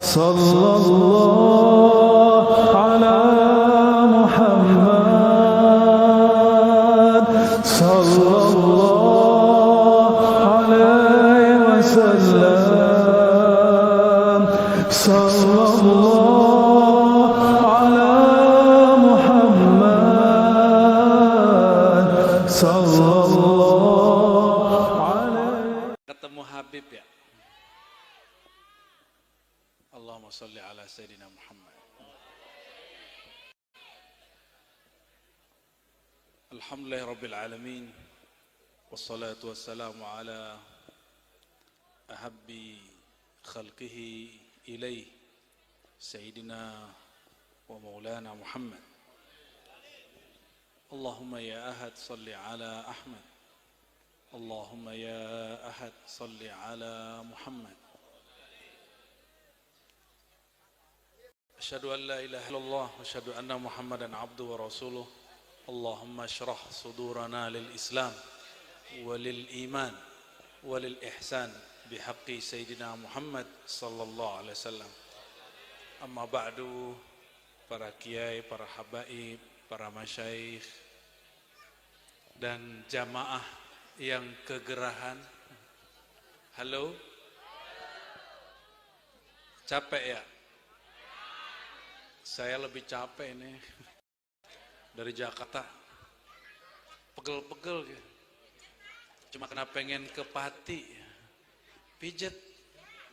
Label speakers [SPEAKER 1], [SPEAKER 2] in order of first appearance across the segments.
[SPEAKER 1] Sallallahu ala Muhammad sallallahu alaihi wasallam. Sallallahu ala Muhammad sallallahu alaihi.
[SPEAKER 2] Ketemu Habib ya. Allahumma salli ala Sayyidina Muhammad. Alhamdulillahi Rabbil Alamin. Wassalatu wassalamu ala ahabbi khalqihi ilaih Sayyidina wa maulana Muhammad. Allahumma ya ahad salli ala Ahmad. Allahumma ya ahad salli ala Muhammad. Asyhadu an la ilaha illallah wa asyhadu anna Muhammadan abduhu wa rasuluh. Allahumma syrah sudurana lil Islam wa lil iman wa lil ihsan bihaqqi Sayyidina Muhammad sallallahu alaihi wasallam. Amma ba'du, para kiai, para habaib, para masyayikh dan jamaah yang kegerahan. Halo? Capek ya? Saya lebih capek nih dari Jakarta, pegel-pegel gitu. Cuma kena pengen ke Pati, pijet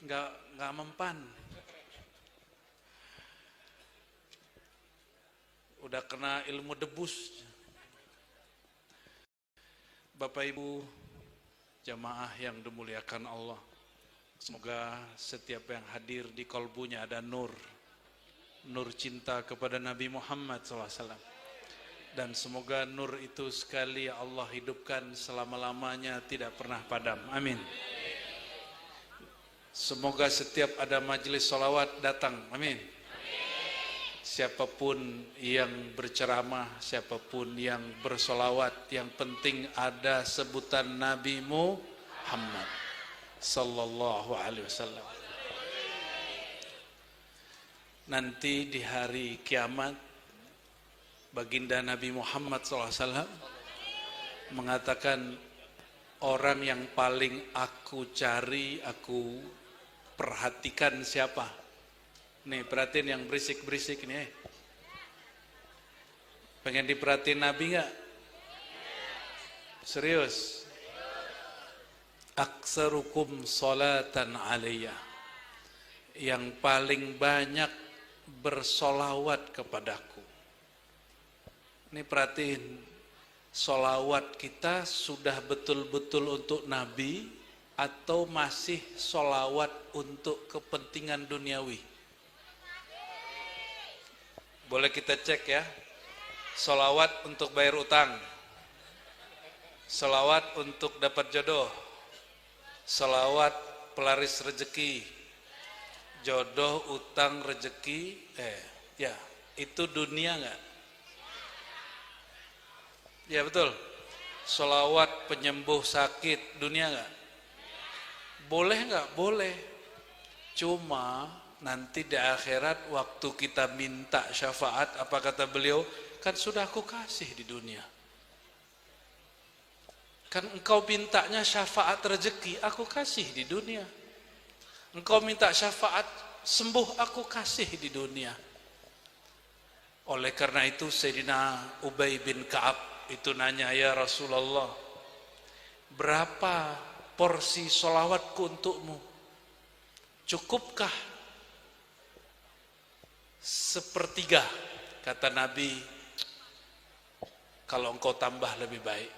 [SPEAKER 2] nggak mempan. Udah kena ilmu debus. Bapak Ibu jamaah yang dimuliakan Allah, semoga setiap yang hadir di kolbunya ada nur cinta kepada Nabi Muhammad SAW. Dan semoga nur itu sekali ya Allah hidupkan selama-lamanya, tidak pernah padam. Amin. Semoga setiap ada majelis sholawat datang. Amin. Siapapun yang berceramah, siapapun yang bersolawat, yang penting ada sebutan Nabi Muhammad sallallahu alaihi wasallam. Nanti di hari kiamat, baginda Nabi Muhammad SAW mengatakan, orang yang paling aku cari, aku perhatikan siapa? Nih perhatiin yang berisik-berisik nih. Pengen diperhatiin Nabi gak? Serius? Aksarukum salatan alaiya, yang paling banyak bersolawat kepadaku. Ini perhatiin, solawat kita sudah betul-betul untuk Nabi atau masih solawat untuk kepentingan duniawi? Boleh kita cek ya. Solawat untuk bayar utang, solawat untuk dapat jodoh, solawat pelaris rezeki, jodoh, utang, rezeki, ya itu dunia nggak? Ya betul. Sholawat penyembuh sakit, dunia nggak? Boleh nggak? Boleh. Cuma nanti di akhirat waktu kita minta syafaat, apa kata beliau? Kan sudah aku kasih di dunia. Kan engkau mintanya syafaat rezeki, aku kasih di dunia. Engkau minta syafaat sembuh, aku kasih di dunia. Oleh karena itu Sayyidina Ubay bin Ka'ab itu nanya, ya Rasulullah, berapa porsi sholawatku untukmu? Cukupkah sepertiga? Kata Nabi, kalau engkau tambah lebih baik.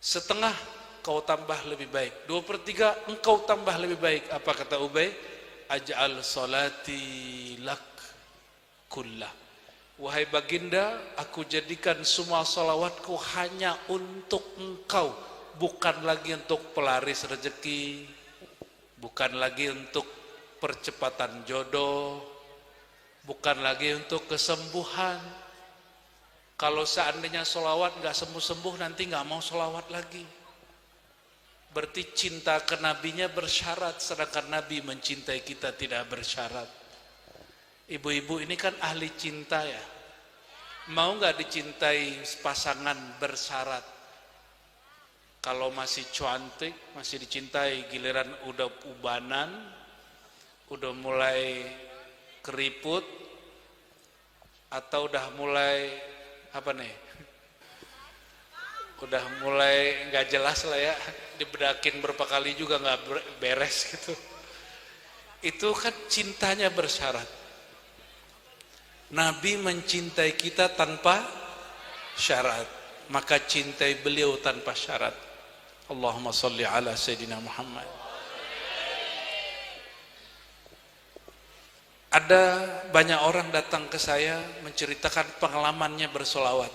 [SPEAKER 2] Setengah, kau tambah lebih baik. 2/3 engkau tambah lebih baik. Apa kata Ubay? Aj'al salati lak kullah. Wahai baginda, aku jadikan semua salawatku hanya untuk engkau, bukan lagi untuk pelaris rezeki, bukan lagi untuk percepatan jodoh, bukan lagi untuk kesembuhan. Kalau seandainya salawat nggak sembuh-sembuh, nanti nggak mau salawat lagi. Berarti cinta ke nabinya bersyarat, sedangkan nabi mencintai kita tidak bersyarat. Ibu-ibu ini kan ahli cinta ya. Mau nggak dicintai pasangan bersyarat? Kalau masih cantik, masih dicintai, giliran udah ubanan, udah mulai keriput, atau udah mulai apa nih? Udah mulai nggak jelas lah ya, dibedakin berapa kali juga nggak beres gitu. Itu kan cintanya bersyarat. Nabi mencintai kita tanpa syarat, maka cintai beliau tanpa syarat. Allahumma salli ala Sayyidina Muhammad. Ada banyak orang datang ke saya menceritakan pengalamannya bersolawat.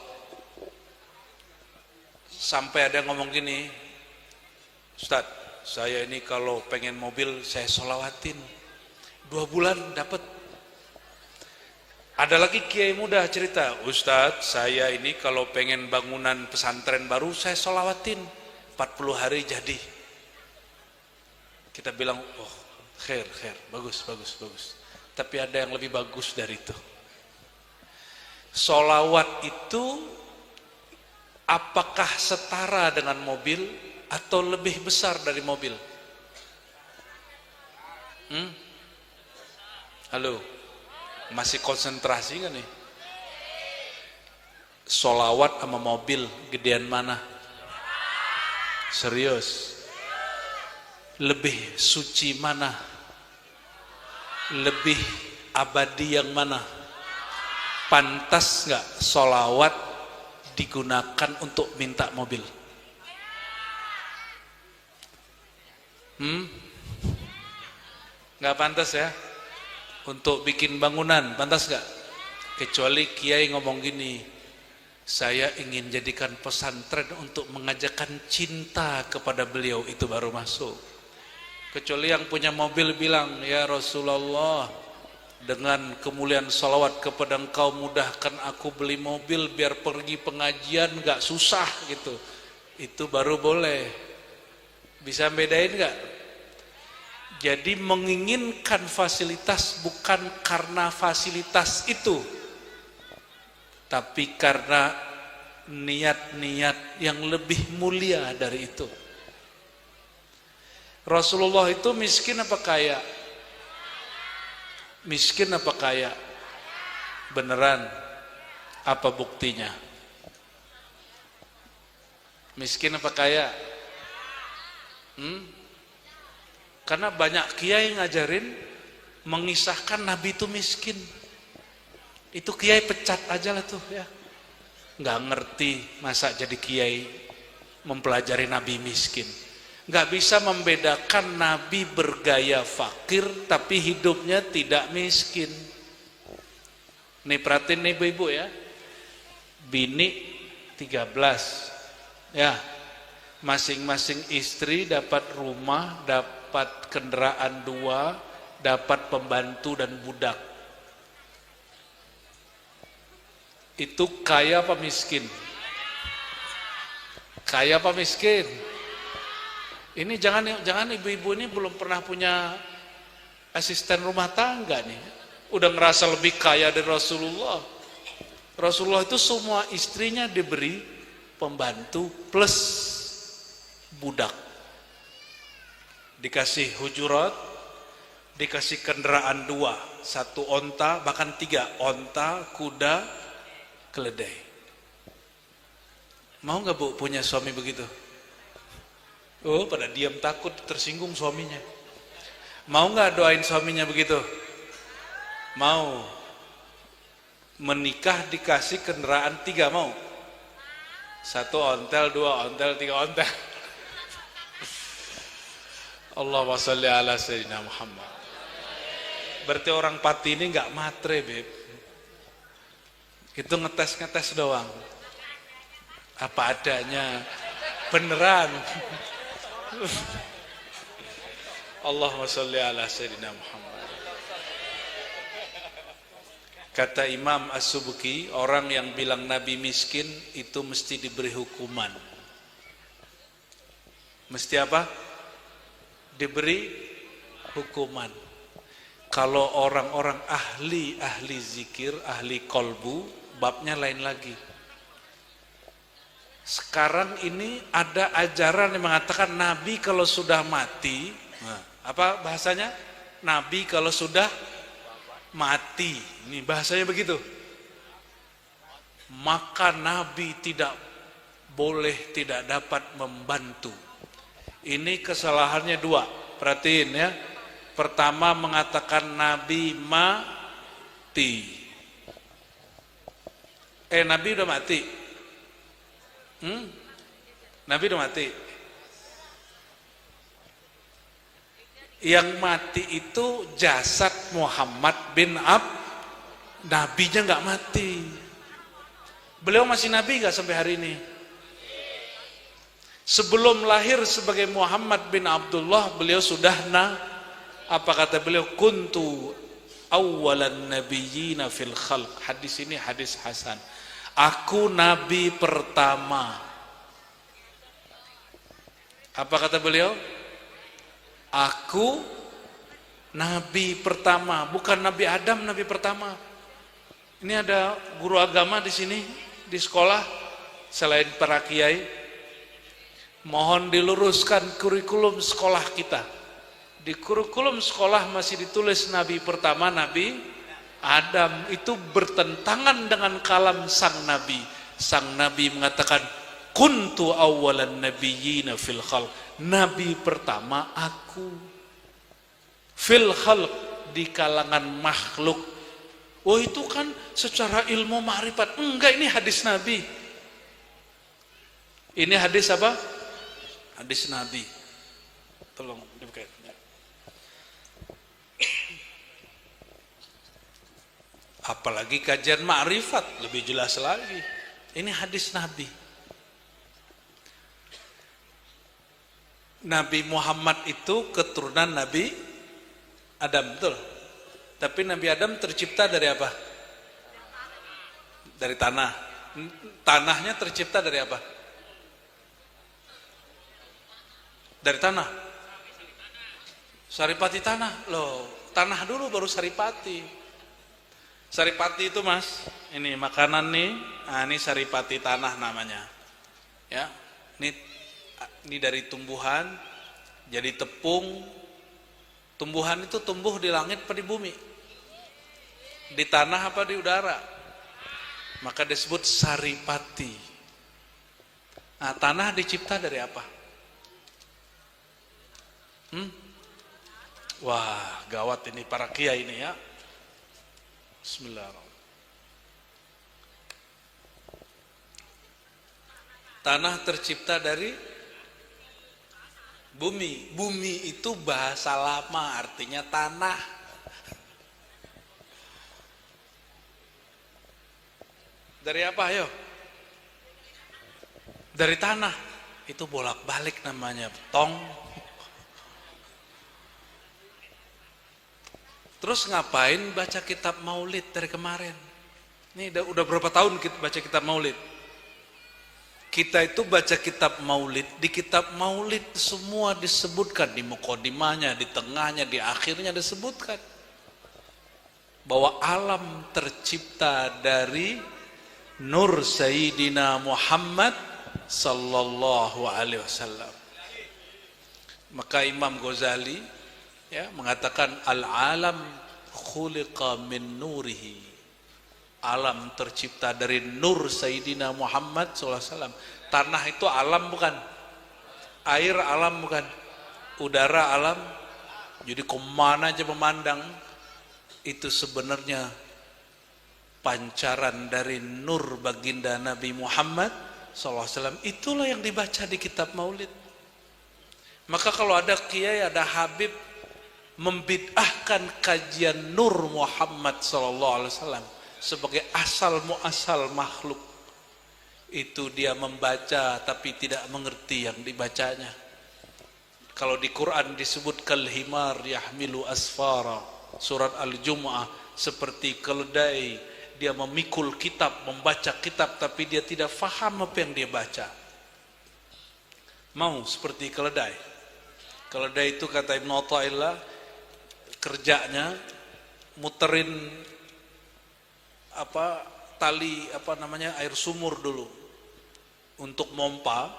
[SPEAKER 2] Sampai ada yang ngomong gini, Ustaz, saya ini kalau pengen mobil saya solawatin 2 bulan dapat. Ada lagi kiai muda cerita, Ustaz, saya ini kalau pengen bangunan pesantren baru saya solawatin 40 hari jadi. Kita bilang, oh khair, bagus. Tapi ada yang lebih bagus dari itu. Solawat itu apakah setara dengan mobil atau lebih besar dari mobil? Halo, masih konsentrasi kan nih? Solawat sama mobil gedean mana? Serius? Lebih suci mana? Lebih abadi yang mana? Pantas nggak solawat digunakan untuk minta mobil? Nggak pantas ya? Untuk bikin bangunan, pantas nggak? Kecuali kiai ngomong gini, saya ingin jadikan pesantren untuk mengajarkan cinta kepada beliau, itu baru masuk. Kecuali yang punya mobil bilang, ya Rasulullah, dengan kemuliaan salawat kepada engkau mudahkan aku beli mobil biar pergi pengajian gak susah gitu. Itu baru boleh. Bisa bedain gak? Jadi menginginkan fasilitas bukan karena fasilitas itu, tapi karena niat-niat yang lebih mulia dari itu. Rasulullah itu miskin apa kaya? Miskin apa kaya? Beneran? Apa buktinya? Miskin apa kaya? Karena banyak kiai ngajarin mengisahkan Nabi itu miskin. Itu kiai pecat aja lah tuh ya. Nggak ngerti masa jadi kiai mempelajari Nabi miskin. Nggak bisa membedakan Nabi bergaya fakir tapi hidupnya tidak miskin. Nih perhatiin nih ibu-ibu ya. Bini 13 ya, masing-masing istri dapat rumah, dapat kendaraan 2, dapat pembantu dan budak. Itu kaya apa miskin? Kaya apa miskin? Ini jangan ibu-ibu ini belum pernah punya asisten rumah tangga nih, udah ngerasa lebih kaya dari Rasulullah. Rasulullah itu semua istrinya diberi pembantu plus budak. Dikasih hujurat, dikasih kendaraan 2, 1 onta, bahkan 3 onta, kuda, keledai. Mau nggak bu punya suami begitu? Oh, pada diam takut tersinggung suaminya. Mau nggak doain suaminya begitu? Mau. Menikah dikasih kendaraan 3, mau? 1 ontel, 2 ontel, 3 ontel. Allahumma sholli ala Sayyidina Muhammad. Berarti orang Pati ini nggak matre, beb. Itu ngetes doang. Apa adanya. Beneran. Allahumma sholli ala Sayyidina Muhammad. Kata Imam As-Subki, orang yang bilang Nabi miskin itu mesti diberi hukuman. Mesti apa? Diberi hukuman. Kalau orang-orang ahli zikir, ahli kolbu, babnya lain lagi. Sekarang ini ada ajaran yang mengatakan Nabi kalau sudah mati, apa bahasanya? Nabi kalau sudah mati, ini bahasanya begitu. Maka Nabi tidak boleh, tidak dapat membantu. Ini kesalahannya dua, perhatiin ya. Pertama mengatakan Nabi mati. Nabi udah mati. Nabi udah mati. Yang mati itu jasad Muhammad bin Nabinya nggak mati. Beliau masih Nabi nggak sampai hari ini? Sebelum lahir sebagai Muhammad bin Abdullah, beliau sudah apa kata beliau? Kuntu awwalan nabiyyina fil khalq. Hadis ini hadis hasan. Aku nabi pertama. Apa kata beliau? Aku nabi pertama, bukan Nabi Adam, nabi pertama. Ini ada guru agama di sini di sekolah selain para kiai. Mohon diluruskan kurikulum sekolah kita. Di kurikulum sekolah masih ditulis nabi pertama Nabi Adam. Itu bertentangan dengan kalam sang nabi. Sang nabi mengatakan kuntu awwalan nabiyyina fil khalq. Nabi pertama aku. Fil khalq, di kalangan makhluk. Oh itu kan secara ilmu ma'rifat. Enggak, ini hadis Nabi. Ini hadis apa? Hadis Nabi. Tolong dibuka. Apalagi kajian ma'rifat lebih jelas lagi. Ini hadis Nabi. Nabi Muhammad itu keturunan Nabi Adam, betul? Tapi Nabi Adam tercipta dari apa? Dari tanah. Tanahnya tercipta dari apa? Dari tanah. Saripati tanah. Loh, tanah dulu baru saripati. Saripati itu mas, ini makanan nih, nah, ini saripati tanah namanya, ya. Ini dari tumbuhan, jadi tepung. Tumbuhan itu tumbuh di langit apa di bumi? Di tanah apa di udara? Maka disebut saripati. Nah, tanah dicipta dari apa? Wah, gawat ini para kiai ini ya. Bismillahirrahmanirrahim. Tanah tercipta dari bumi. Bumi itu bahasa lama, artinya tanah. Dari apa ayo? Dari tanah. Itu bolak-balik namanya, tong. Terus ngapain baca kitab maulid dari kemarin? Ini udah berapa tahun kita baca kitab maulid? Kita itu baca kitab maulid, di kitab maulid semua disebutkan, di muqaddimahnya, di tengahnya, di akhirnya disebutkan bahwa alam tercipta dari nur Sayyidina Muhammad sallallahu alaihi wasallam. Maka Imam Ghazali ya mengatakan al-alam khuliqa min nurihi. Alam tercipta dari nur Sayyidina Muhammad SAW. Tanah itu alam bukan? Air alam bukan? Udara alam? Jadi kemana aja memandang itu sebenarnya pancaran dari nur baginda Nabi Muhammad SAW. Itulah yang dibaca di kitab maulid. Maka kalau ada kiai, ada habib membid'ahkan kajian nur Muhammad SAW sebagai asal muasal makhluk, itu dia membaca tapi tidak mengerti yang dibacanya. Kalau di Quran disebut kalhimar yahmilu asfara, surat Al-Jumu'ah, seperti keledai, dia memikul kitab, membaca kitab tapi dia tidak faham apa yang dia baca. Mau seperti keledai. Keledai itu kata Ibnu Athaillah kerjanya muterin tali air sumur dulu untuk mompa.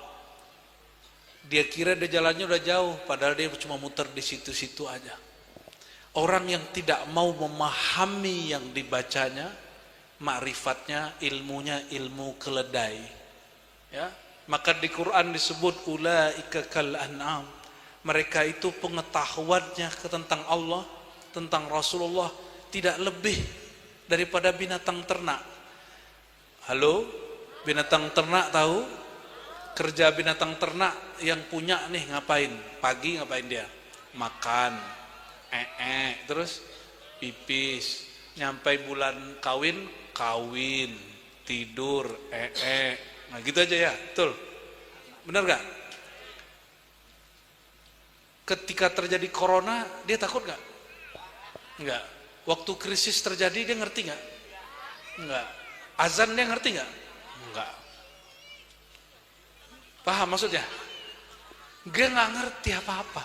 [SPEAKER 2] Dia kira dia jalannya udah jauh, padahal dia cuma muter di situ-situ aja. Orang yang tidak mau memahami yang dibacanya, ma'rifatnya, ilmunya ilmu keledai. Ya, maka di Quran disebut ulaika kal an'am. Mereka itu pengetahuannya tentang Allah, tentang Rasulullah tidak lebih daripada binatang ternak. Halo, binatang ternak tahu? Kerja binatang ternak yang punya nih ngapain? Pagi ngapain dia? Makan, terus pipis. Nyampe bulan kawin, tidur, Nah gitu aja ya, betul? Benar gak? Ketika terjadi corona, dia takut gak? Enggak. Waktu krisis terjadi, dia ngerti gak? Enggak. Azan dia ngerti gak? Enggak. Paham maksudnya? Dia gak ngerti apa-apa.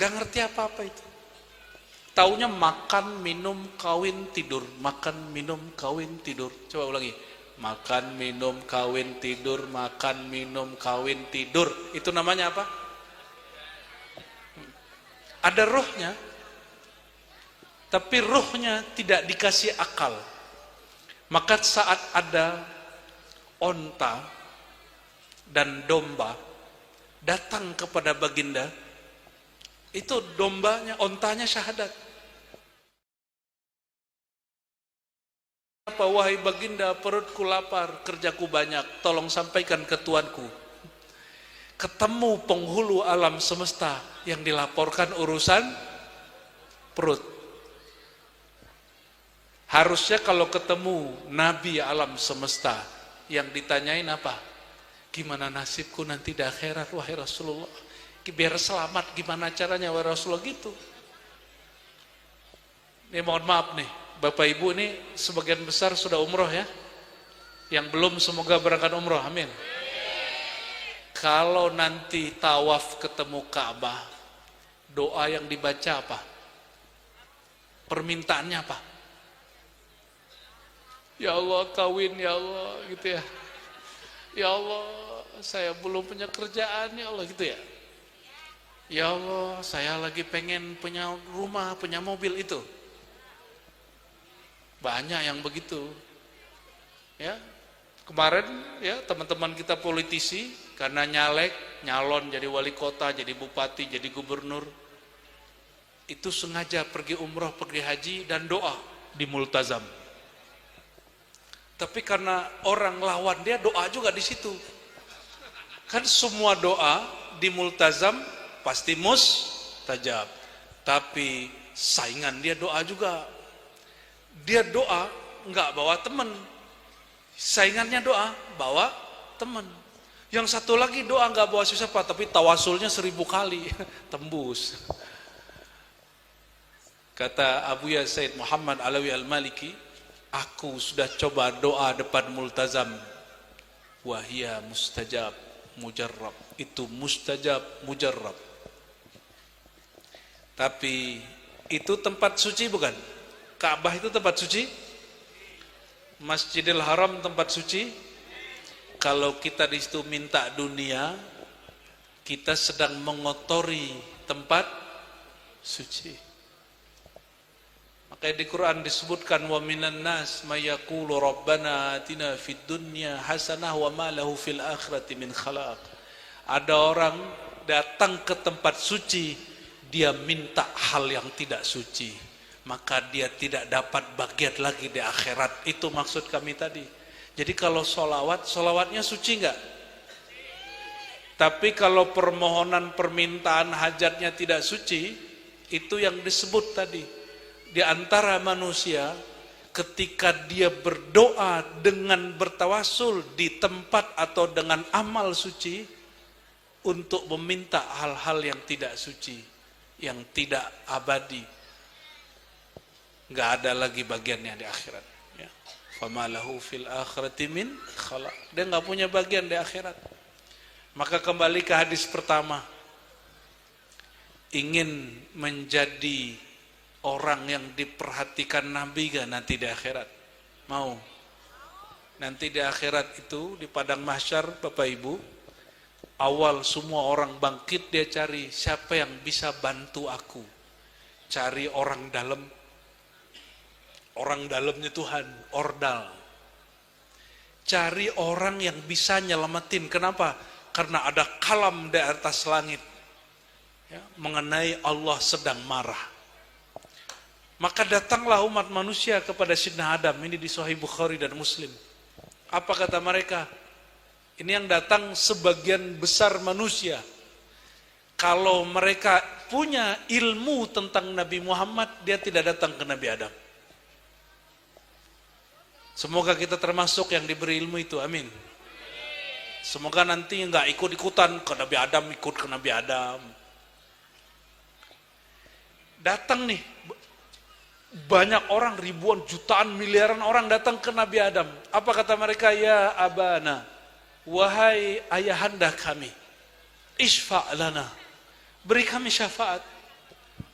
[SPEAKER 2] Gak ngerti apa-apa itu. Taunya makan, minum, kawin, tidur. Makan, minum, kawin, tidur. Coba ulangi. Makan, minum, kawin, tidur. Makan, minum, kawin, tidur. Itu namanya apa? Ada ruhnya. Tapi ruhnya tidak dikasih akal. Maka saat ada onta dan domba datang kepada baginda, itu dombanya, ontanya syahadat. Apa wahai baginda, perutku lapar, kerjaku banyak, tolong sampaikan ke tuanku. Ketemu penghulu alam semesta yang dilaporkan urusan perut. Harusnya kalau ketemu nabi alam semesta yang ditanyain apa? Gimana nasibku nanti di akhirat wahai Rasulullah? Biar selamat gimana caranya wahai Rasulullah gitu. Ini mohon maaf nih, Bapak Ibu ini sebagian besar sudah umroh ya. Yang belum semoga berangkat umroh, amin. Kalau nanti tawaf ketemu Ka'bah, doa yang dibaca apa? Permintaannya apa? Ya Allah kawin ya Allah gitu ya. Ya Allah saya belum punya kerjaan ya Allah gitu ya. Ya Allah saya lagi pengen punya rumah, punya mobil itu. Banyak yang begitu. Ya. Kemarin ya teman-teman kita politisi karena nyalon jadi wali kota, jadi bupati, jadi gubernur. Itu sengaja pergi umroh, pergi haji dan doa di multazam. Tapi karena orang lawan dia doa juga di situ. Kan semua doa di multazam pasti mustajab. Tapi saingan dia doa juga. Dia doa enggak bawa teman. Saingannya doa bawa teman. Yang satu lagi doa enggak bawa siapa, tapi tawasulnya 1000 kali tembus. Kata Abu Ya Said Muhammad Alawi Al-Maliki, aku sudah coba doa depan multazam, wahia mustajab mujarrab, itu mustajab mujarrab. Tapi itu tempat suci bukan? Ka'bah itu tempat suci? Masjidil Haram tempat suci? Kalau kita di situ minta dunia, kita sedang mengotori tempat suci. Makanya di Quran disebutkan wa minan nas may yaqulu rabbana atina fid dunya hasanah wa ma lahu fil akhirati min khalaq. Ada orang datang ke tempat suci, dia minta hal yang tidak suci, maka dia tidak dapat bagian lagi di akhirat. Itu maksud kami tadi. Jadi kalau solawatnya suci enggak? Tapi kalau permohonan permintaan hajatnya tidak suci, itu yang disebut tadi. Di antara manusia ketika dia berdoa dengan bertawasul di tempat atau dengan amal suci untuk meminta hal-hal yang tidak suci, yang tidak abadi, nggak ada lagi bagiannya di akhirat. Ya. Famalahu fil akhirati min khalaq. Dia nggak punya bagian di akhirat. Maka kembali ke hadis pertama. Ingin menjadi orang yang diperhatikan Nabi gak nanti di akhirat? Mau? Nanti di akhirat itu, di padang mahsyar, Bapak Ibu, awal semua orang bangkit, dia cari siapa yang bisa bantu aku. Cari orang dalam. Orang dalamnya Tuhan, ordal. Cari orang yang bisa nyelamatin. Kenapa? Karena ada kalam di atas langit. Ya, mengenai Allah sedang marah. Maka datanglah umat manusia kepada Sidna Adam. Ini di Sahih Bukhari dan Muslim. Apa kata mereka? Ini yang datang sebagian besar manusia. Kalau mereka punya ilmu tentang Nabi Muhammad, dia tidak datang ke Nabi Adam. Semoga kita termasuk yang diberi ilmu itu, amin. Semoga nanti nggak ikut-ikutan ke Nabi Adam, ikut ke Nabi Adam. Datang nih, banyak orang, ribuan, jutaan, miliaran orang datang ke Nabi Adam. Apa kata mereka? Ya abana, wahai ayahanda kami, isfa' lana, beri kami syafaat.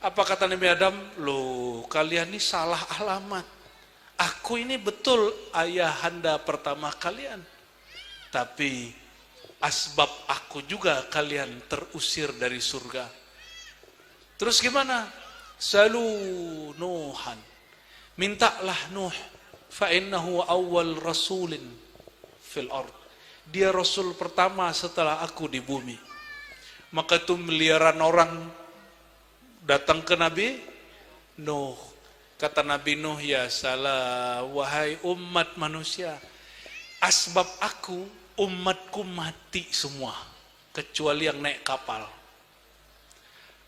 [SPEAKER 2] Apa kata Nabi Adam? Loh, kalian ini salah alamat. Aku ini betul ayahanda pertama kalian, tapi asbab aku juga kalian terusir dari surga. Terus gimana? Salu Nuhan, mintalah Nuh, fa innahu awwal rasulin fil ard. Dia rasul pertama setelah aku di bumi. Maka itu miliaran orang datang ke Nabi Nuh. Kata Nabi Nuh, ya salah, wahai umat manusia, asbab aku, umatku mati semua, kecuali yang naik kapal.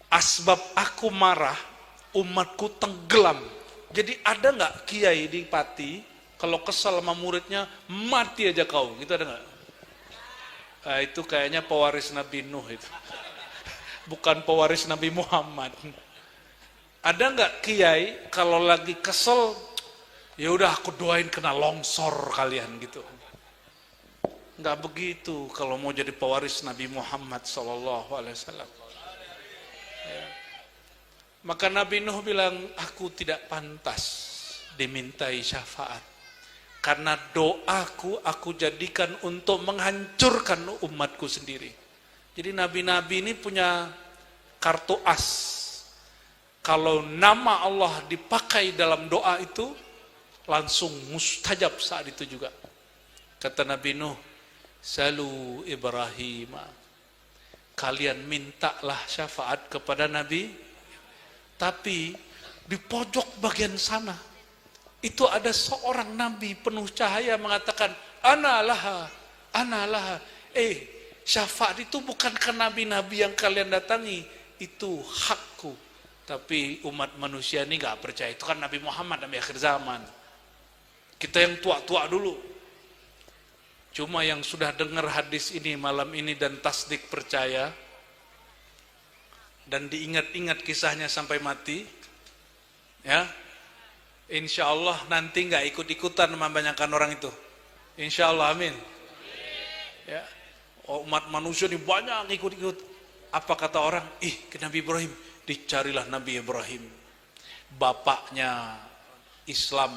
[SPEAKER 2] Asbab aku marah, umatku tenggelam. Jadi ada nggak kiai di Pati, kalau kesal sama muridnya, mati aja kau, gitu ada nggak? Nah, itu kayaknya pewaris Nabi Nuh itu. Bukan pewaris Nabi Muhammad. Ada nggak kiai kalau lagi kesel, ya udah aku doain kena longsor kalian gitu. Nggak begitu kalau mau jadi pewaris Nabi Muhammad SAW. Ya. Maka Nabi Nuh bilang, aku tidak pantas dimintai syafaat. Karena doaku aku jadikan untuk menghancurkan umatku sendiri. Jadi nabi-nabi ini punya kartu as. Kalau nama Allah dipakai dalam doa itu, langsung mustajab saat itu juga. Kata Nabi Nuh, salu Ibrahim, kalian mintalah syafaat kepada Nabi. Tapi di pojok bagian sana, itu ada seorang Nabi penuh cahaya mengatakan, ana laha, ana laha. Syafaat itu bukan ke nabi-nabi yang kalian datangi, itu hakku. Tapi umat manusia ini gak percaya, itu kan Nabi Muhammad, Nabi akhir zaman. Kita yang tua-tua dulu. Cuma yang sudah dengar hadis ini malam ini dan tasdik percaya, dan diingat-ingat kisahnya sampai mati, ya, insya Allah nanti gak ikut-ikutan membanyakan orang itu. Insya Allah, amin. Ya, umat manusia ini banyak ikut-ikut. Apa kata orang? Ke Nabi Ibrahim. Dicarilah Nabi Ibrahim, bapaknya Islam,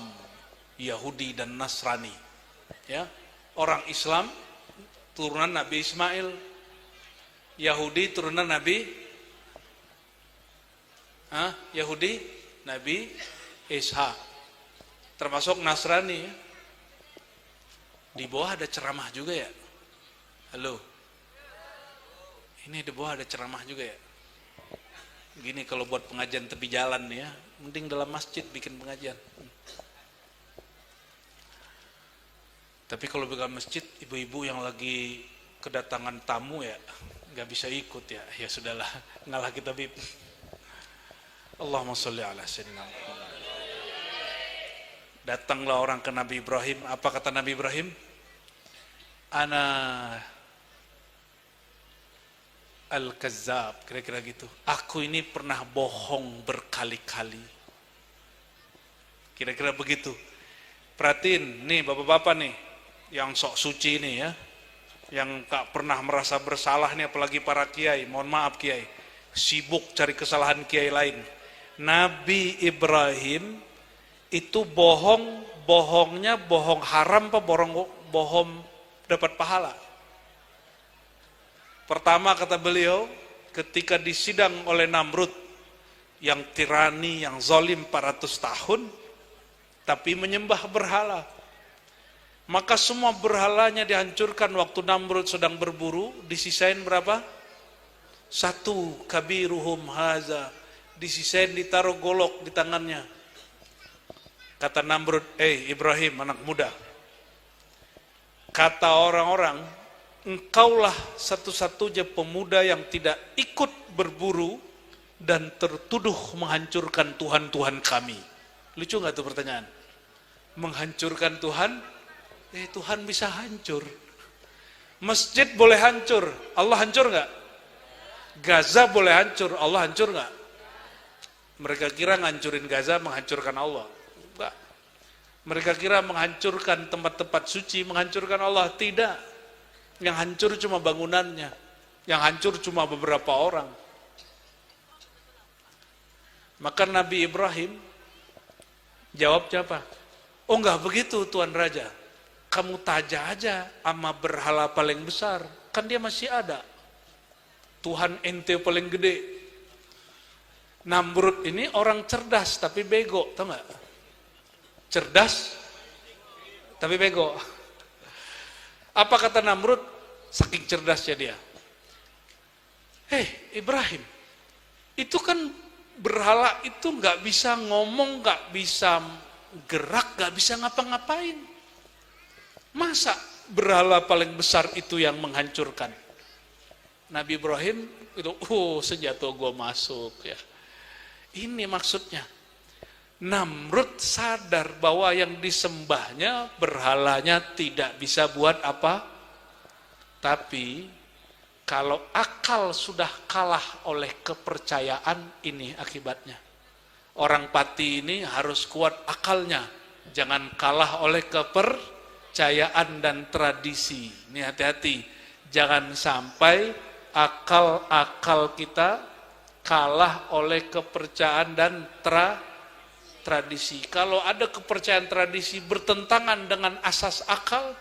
[SPEAKER 2] Yahudi dan Nasrani. Ya, orang Islam turunan Nabi Ismail, Yahudi turunan Nabi Yahudi Nabi Ishak, termasuk Nasrani. Di bawah ada ceramah juga ya. Halo, ini di bawah ada ceramah juga ya. Gini kalau buat pengajian tepi jalan ya, mending dalam masjid bikin pengajian. Tapi kalau bukan masjid, ibu-ibu yang lagi kedatangan tamu ya, nggak bisa ikut ya. Ya sudahlah, ngalah kita bib. Allahumma sholli ala sayyidina Muhammad. Datanglah orang ke Nabi Ibrahim. Apa kata Nabi Ibrahim? Ana al-kazzab, kira-kira gitu. Aku ini pernah bohong berkali-kali. Kira-kira begitu. Perhatiin, nih bapak-bapak nih, yang sok suci ini ya, yang tak pernah merasa bersalah nih, apalagi para kiai. Mohon maaf kiai, sibuk cari kesalahan kiai lain. Nabi Ibrahim itu bohongnya bohong haram apa bohong dapat pahala? Pertama kata beliau, ketika disidang oleh Namrud yang tirani, yang zalim 400 tahun, tapi menyembah berhala. Maka semua berhalanya dihancurkan waktu Namrud sedang berburu, disisain berapa? 1 kabiruhum haza, disisain, ditaruh golok di tangannya. Kata Namrud, Ibrahim anak muda, kata orang-orang, engkaulah satu-satunya pemuda yang tidak ikut berburu dan tertuduh menghancurkan Tuhan-Tuhan kami. Lucu gak tuh pertanyaan? Menghancurkan Tuhan, Tuhan bisa hancur. Masjid boleh hancur, Allah hancur gak? Gaza boleh hancur, Allah hancur gak? Mereka kira ngancurin Gaza menghancurkan Allah. Enggak. Mereka kira menghancurkan tempat-tempat suci menghancurkan Allah. Tidak. Yang hancur cuma bangunannya, yang hancur cuma beberapa orang. Maka Nabi Ibrahim jawabnya apa? Oh enggak begitu Tuan Raja, kamu tanya aja sama berhala paling besar, kan dia masih ada. Tuhan ente paling gede. Namrud ini orang cerdas tapi bego, tau gak? Cerdas tapi bego. Apa kata Namrud? Saking cerdasnya dia. Ibrahim, itu kan berhala itu nggak bisa ngomong, nggak bisa gerak, nggak bisa ngapa-ngapain. Masa berhala paling besar itu yang menghancurkan? Nabi Ibrahim itu, senjata gue masuk ya. Ini maksudnya. Namrud sadar bahwa yang disembahnya berhalanya tidak bisa buat apa. Tapi kalau akal sudah kalah oleh kepercayaan, ini akibatnya. Orang pati ini harus kuat akalnya, jangan kalah oleh kepercayaan dan tradisi. Ini hati-hati, jangan sampai akal-akal kita kalah oleh kepercayaan dan tradisi. Kalau ada kepercayaan tradisi bertentangan dengan asas akal,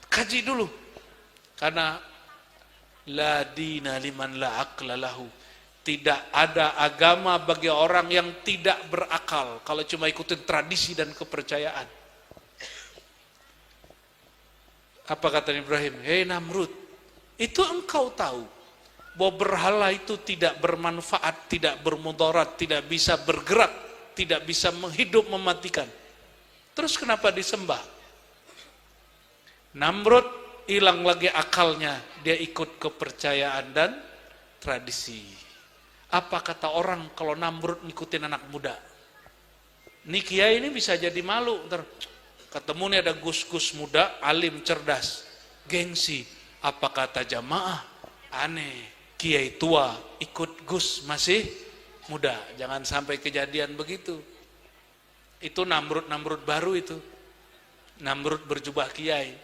[SPEAKER 2] kaji dulu. Karena la dina liman la aqla lahu. Tidak ada agama bagi orang yang tidak berakal kalau cuma ikutin tradisi dan kepercayaan. Apa kata Ibrahim? Namrud, itu engkau tahu bahwa berhala itu tidak bermanfaat, tidak bermudarat, tidak bisa bergerak, tidak bisa menghidup mematikan. Terus kenapa disembah? Namrud hilang lagi akalnya, dia ikut kepercayaan dan tradisi. Apa kata orang kalau Namrud ngikutin anak muda? Nih kiai ini bisa jadi malu, ntar ketemu nih ada gus-gus muda, alim, cerdas, gengsi. Apa kata jamaah? Aneh, kiai tua ikut gus masih muda. Jangan sampai kejadian begitu. Itu Namrud baru itu. Namrud berjubah kiai.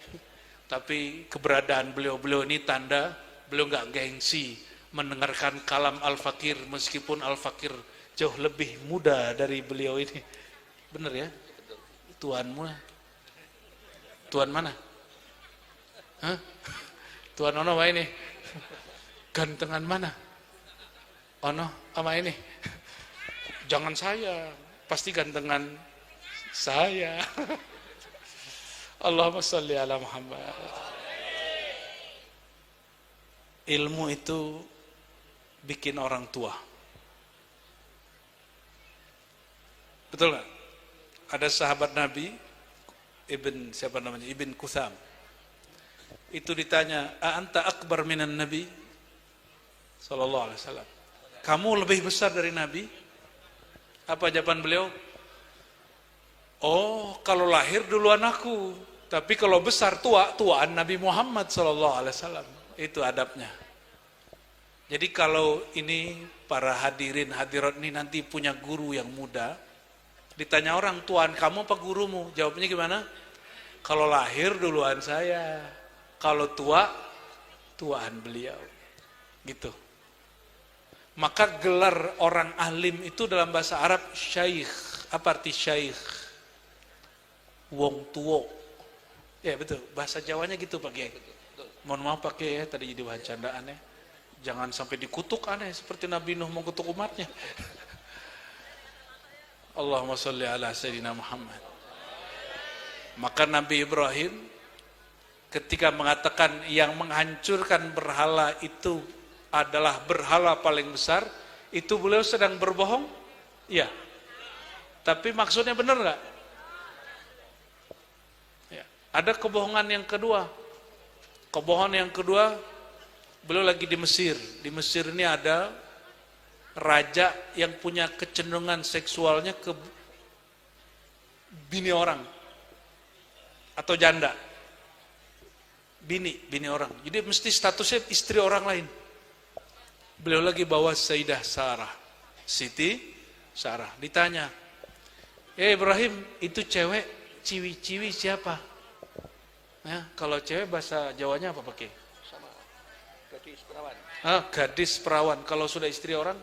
[SPEAKER 2] Tapi keberadaan beliau ini tanda beliau nggak gengsi mendengarkan kalam Al-Fakir, meskipun Al-Fakir jauh lebih muda dari beliau ini. Bener ya? Tuanmu, Tuan mana? Hah? Tuan Ono apa ini? Gantengan mana? Ono sama ini? Jangan saya, pasti gantengan saya. Allahumma sholli ala Muhammad. Ilmu itu bikin orang tua. Betul nggak? Ada sahabat Nabi, Ibn Kutham. Itu ditanya, anta akbar minan Nabi sallallahu alaihi wasallam. Kamu lebih besar dari Nabi? Apa jawaban beliau? Oh, kalau lahir duluan aku, tapi kalau besar tuaan Nabi Muhammad sallallahu alaihi wasallam. Itu adabnya. Jadi kalau ini para hadirin hadirat ini nanti punya guru yang muda, ditanya orang, tuan kamu apa gurumu? Jawabnya gimana? Kalau lahir duluan saya, kalau tua ketuaan beliau. Gitu. Maka gelar orang alim itu dalam bahasa Arab syaikh. Apa arti syaikh? Wong tuo. Ya betul, bahasa Jawanya gitu Pak Kiai. Mohon maaf Pak Kiai ya, tadi jadi bahan candaan ya. Jangan sampai dikutuk aneh seperti Nabi Nuh mau kutuk umatnya. Allahumma sholli ala Sayyidina Muhammad. Maka Nabi Ibrahim ketika mengatakan yang menghancurkan berhala itu adalah berhala paling besar, itu beliau sedang berbohong? Iya. Tapi maksudnya benar nggak? Ya. Ada kebohongan yang kedua. Kebohongan yang kedua, beliau lagi di Mesir. Di Mesir ini ada raja yang punya kecenderungan seksualnya ke bini orang atau janda. Bini orang. Jadi mesti statusnya istri orang lain. Beliau lagi bawa Sayyidah Sarah, Siti Sarah. Ditanya, Ibrahim, itu cewek ciwi-ciwi siapa? Ya, kalau cewek bahasa Jawanya apa pakai?
[SPEAKER 3] Sama gadis perawan.
[SPEAKER 2] Gadis perawan. Kalau sudah istri orang?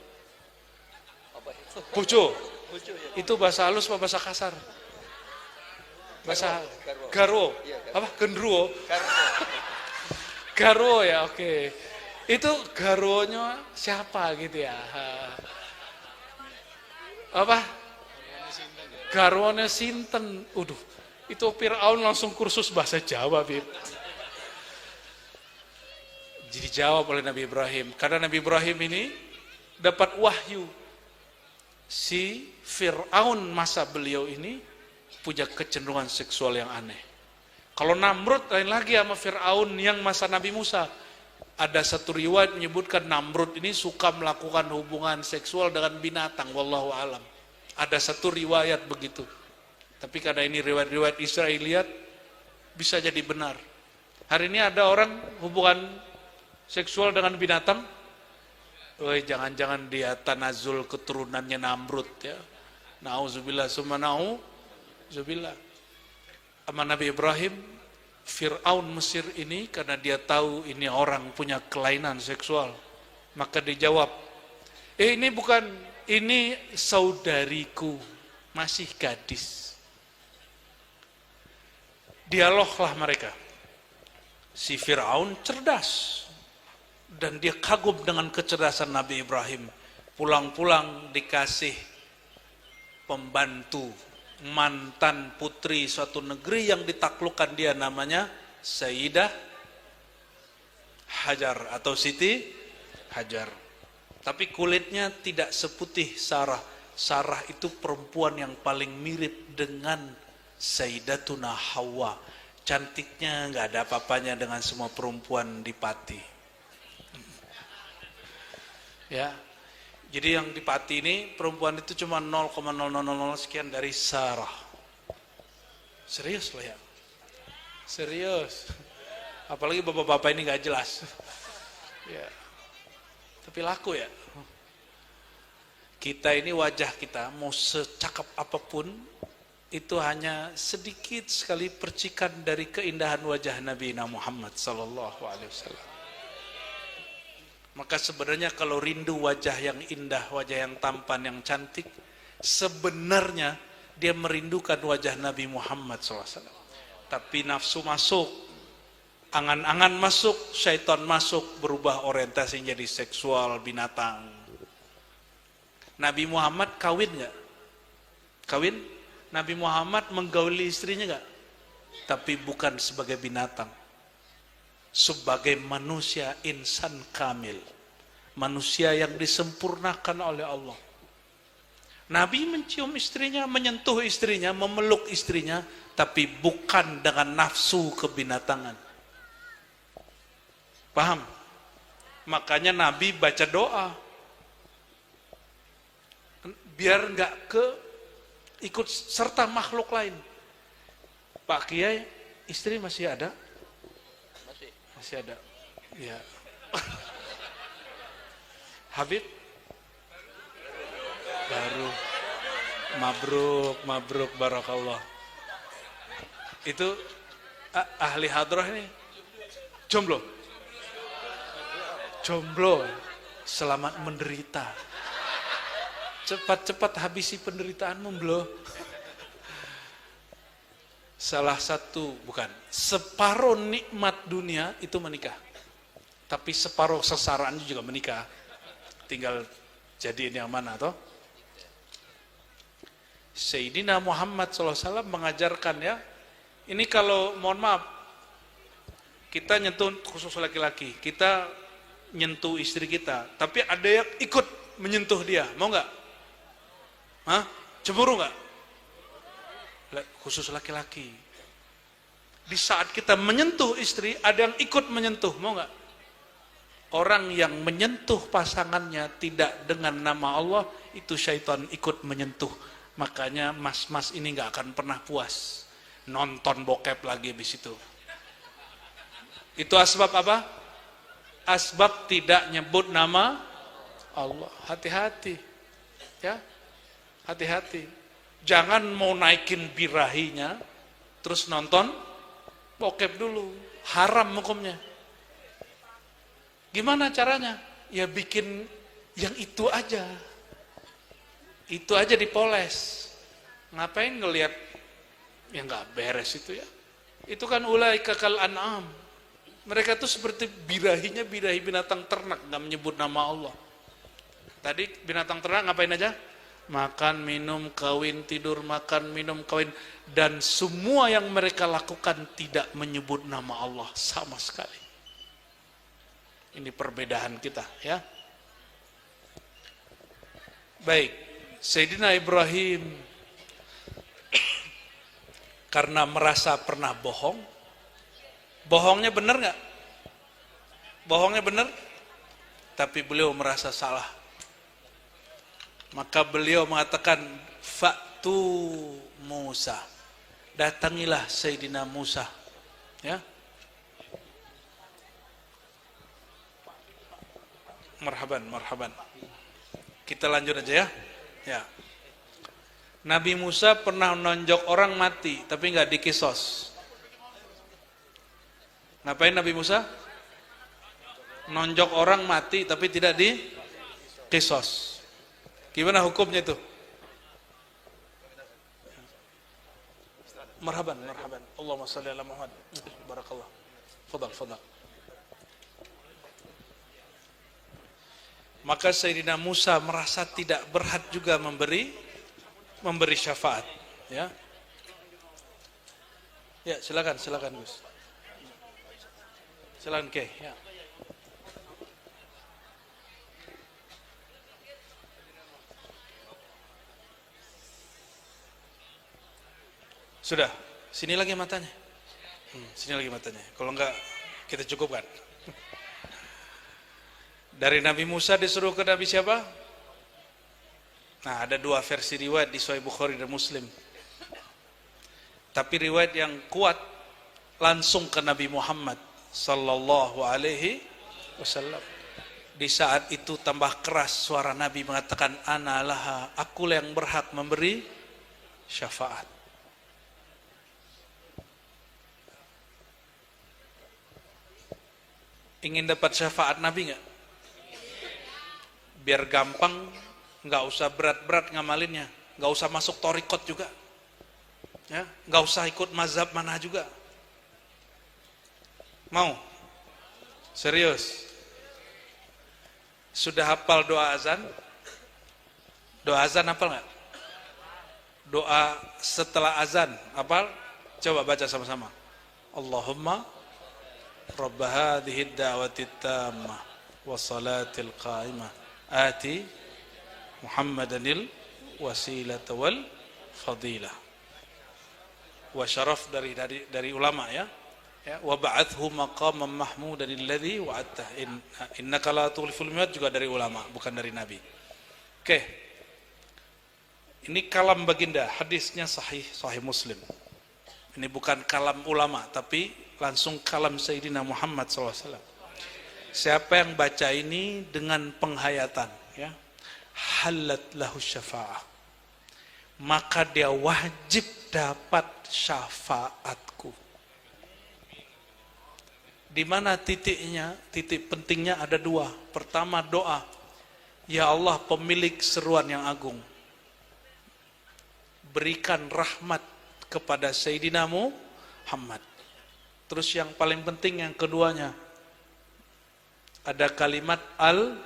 [SPEAKER 3] Apa itu?
[SPEAKER 2] Bojo.
[SPEAKER 3] Bojo, ya.
[SPEAKER 2] Itu bahasa halus apa bahasa kasar? Bahasa
[SPEAKER 3] Garwo.
[SPEAKER 2] Garwo.
[SPEAKER 3] Iya, garwo.
[SPEAKER 2] Apa? Gendruwo?
[SPEAKER 3] Karena
[SPEAKER 2] Garwo ya, oke. Itu garwonya siapa gitu ya? Apa? Garwonya sinten. Uduh, itu Fir'aun langsung kursus bahasa Jawa, Bib. Jadi jawab oleh Nabi Ibrahim. Karena Nabi Ibrahim ini dapat wahyu. Si Fir'aun masa beliau ini punya kecenderungan seksual yang aneh. Kalau Namrud lain lagi sama Fir'aun yang masa Nabi Musa. Ada satu riwayat menyebutkan Namrud ini suka melakukan hubungan seksual dengan binatang, wallahu alam. Ada satu riwayat begitu. Tapi karena ini riwayat-riwayat Israiliyat, bisa jadi benar. Hari ini ada orang hubungan seksual dengan binatang. Woi, jangan-jangan dia tanazul keturunannya Namrud ya. Nauzubillah summa nauzubillah. Sama Nabi Ibrahim, Fir'aun Mesir ini karena dia tahu ini orang punya kelainan seksual, maka dijawab, ini bukan, ini saudariku, masih gadis. Dialoglah mereka. Si Fir'aun cerdas dan dia kagum dengan kecerdasan Nabi Ibrahim. Pulang-pulang dikasih pembantu, mantan putri suatu negeri yang ditaklukkan dia, namanya Sayyidah Hajar atau Siti Hajar. Tapi kulitnya tidak seputih Sarah. Sarah itu perempuan yang paling mirip dengan Sayyidatuna Hawa. Cantiknya nggak ada apa-apanya dengan semua perempuan di Pati. Ya. Jadi yang di Pati ini perempuan itu cuma 0,0000 sekian dari Sarah. Serius loh ya. Serius. Apalagi bapak-bapak ini gak jelas. Ya. Tapi laku ya. Kita ini wajah kita mau secakap apapun itu hanya sedikit sekali percikan dari keindahan wajah Nabi Muhammad sallallahu alaihi wasallam. Maka sebenarnya kalau rindu wajah yang indah, wajah yang tampan, yang cantik, sebenarnya dia merindukan wajah Nabi Muhammad SAW. Tapi nafsu masuk, angan-angan masuk, syaitan masuk, berubah orientasi jadi seksual, binatang. Nabi Muhammad kawin gak? Kawin? Nabi Muhammad menggauli istrinya gak? Tapi bukan sebagai binatang. Sebagai manusia insan kamil, manusia yang disempurnakan oleh Allah. Nabi mencium istrinya, menyentuh istrinya, memeluk istrinya, tapi bukan dengan nafsu kebinatangan. Paham? Makanya Nabi baca doa biar nggak ikut serta makhluk lain. Pak Kiai, istri masih ada? Masih ada. Ya. Habib? Baru. Mabruk, barakallah. Itu ahli hadrah ini jomblo. Jomblo, selamat menderita. Cepat-cepat habisi penderitaanmu, bro. Salah satu, separuh nikmat dunia itu menikah. Tapi separuh sengsaraan juga menikah. Tinggal jadiin yang mana, toh? Sayyidina Muhammad SAW mengajarkan ya, ini kalau mohon maaf, kita nyentuh khusus laki-laki, kita nyentuh istri kita, tapi ada yang ikut menyentuh dia, mau nggak? Hah? Cemburu nggak? Khusus laki-laki. Di saat kita menyentuh istri, ada yang ikut menyentuh, mau nggak? Orang yang menyentuh pasangannya tidak dengan nama Allah, itu syaitan ikut menyentuh. Makanya mas-mas ini nggak akan pernah puas, nonton bokep lagi di situ. Itu asbab apa? Asbab tidak nyebut nama Allah. Hati-hati, ya, hati-hati. Jangan mau naikin birahinya, terus nonton bokep dulu. Haram hukumnya. Gimana caranya? Ya bikin yang itu aja. Itu aja dipoles. Ngapain ngelihat yang nggak beres itu ya? Itu kan ulaika kal an'am. Mereka tuh seperti birahi binatang ternak, nggak menyebut nama Allah. Tadi binatang ternak ngapain aja? Makan, minum, kawin, tidur, makan, minum, kawin. Dan semua yang mereka lakukan tidak menyebut nama Allah sama sekali. Ini perbedaan kita ya. Baik, Sayyidina Ibrahim karena merasa pernah bohong. Bohongnya benar nggak? Bohongnya benar, tapi beliau merasa salah. Maka beliau mengatakan, Fa'tu Musa, datangilah Sayyidina Musa. Ya, marhaban, marhaban. Kita lanjut aja ya. Ya. Nabi Musa pernah nonjok orang mati, tapi nggak dikisos. Ngapain Nabi Musa? Nonjok orang mati tapi tidak di kisos. Gimana hukumnya itu? Marhaban, marhaban. Allahumma shalli ala Muhammad. Barakallah. Fadal, fadal. Maka Sayyidina Musa merasa tidak berhak juga memberi syafaat, ya. Ya, silakan Gus. Silakan Kay, ya. Sudah, sini lagi matanya. Sini lagi matanya. Kalau enggak kita cukupkan. Dari Nabi Musa disuruh ke Nabi siapa? Nah, ada dua versi riwayat di Sahih Bukhari dan Muslim. Tapi riwayat yang kuat langsung ke Nabi Muhammad sallallahu alaihi wasallam. Di saat itu tambah keras suara Nabi mengatakan, ana laha, aku yang berhak memberi syafaat. Ingin dapat syafaat Nabi enggak? Biar gampang, nggak usah berat-berat ngamalinnya, nggak usah masuk torikot juga, ya, nggak usah ikut mazhab mana juga. Mau? Serius? Sudah hafal doa azan? Doa azan hafal nggak? Doa setelah azan hafal? Coba baca sama-sama. Allahumma Rabb hadhihi ad-da'wati at-tammah wa salatil qa'imah ati Muhammadanil wasilata wal fadilah wa syaraf dari ulama ya, wa ba'athu maqaman mahmudan alladhi wa'adta innaka la tuliful mi'ad, juga dari ulama, bukan dari Nabi. Oke. Ini kalam baginda, hadisnya sahih Muslim. Ini bukan kalam ulama, tapi langsung kalam Sayyidina Muhammad SAW. Siapa yang baca ini dengan penghayatan, ya, halat lahu syafa'ah, maka dia wajib dapat syafaatku. Di mana titiknya? Titik pentingnya ada dua. Pertama doa. Ya Allah pemilik seruan yang agung, berikan rahmat kepada Sayyidina Muhammad. Terus yang paling penting yang keduanya, ada kalimat al-wasilah.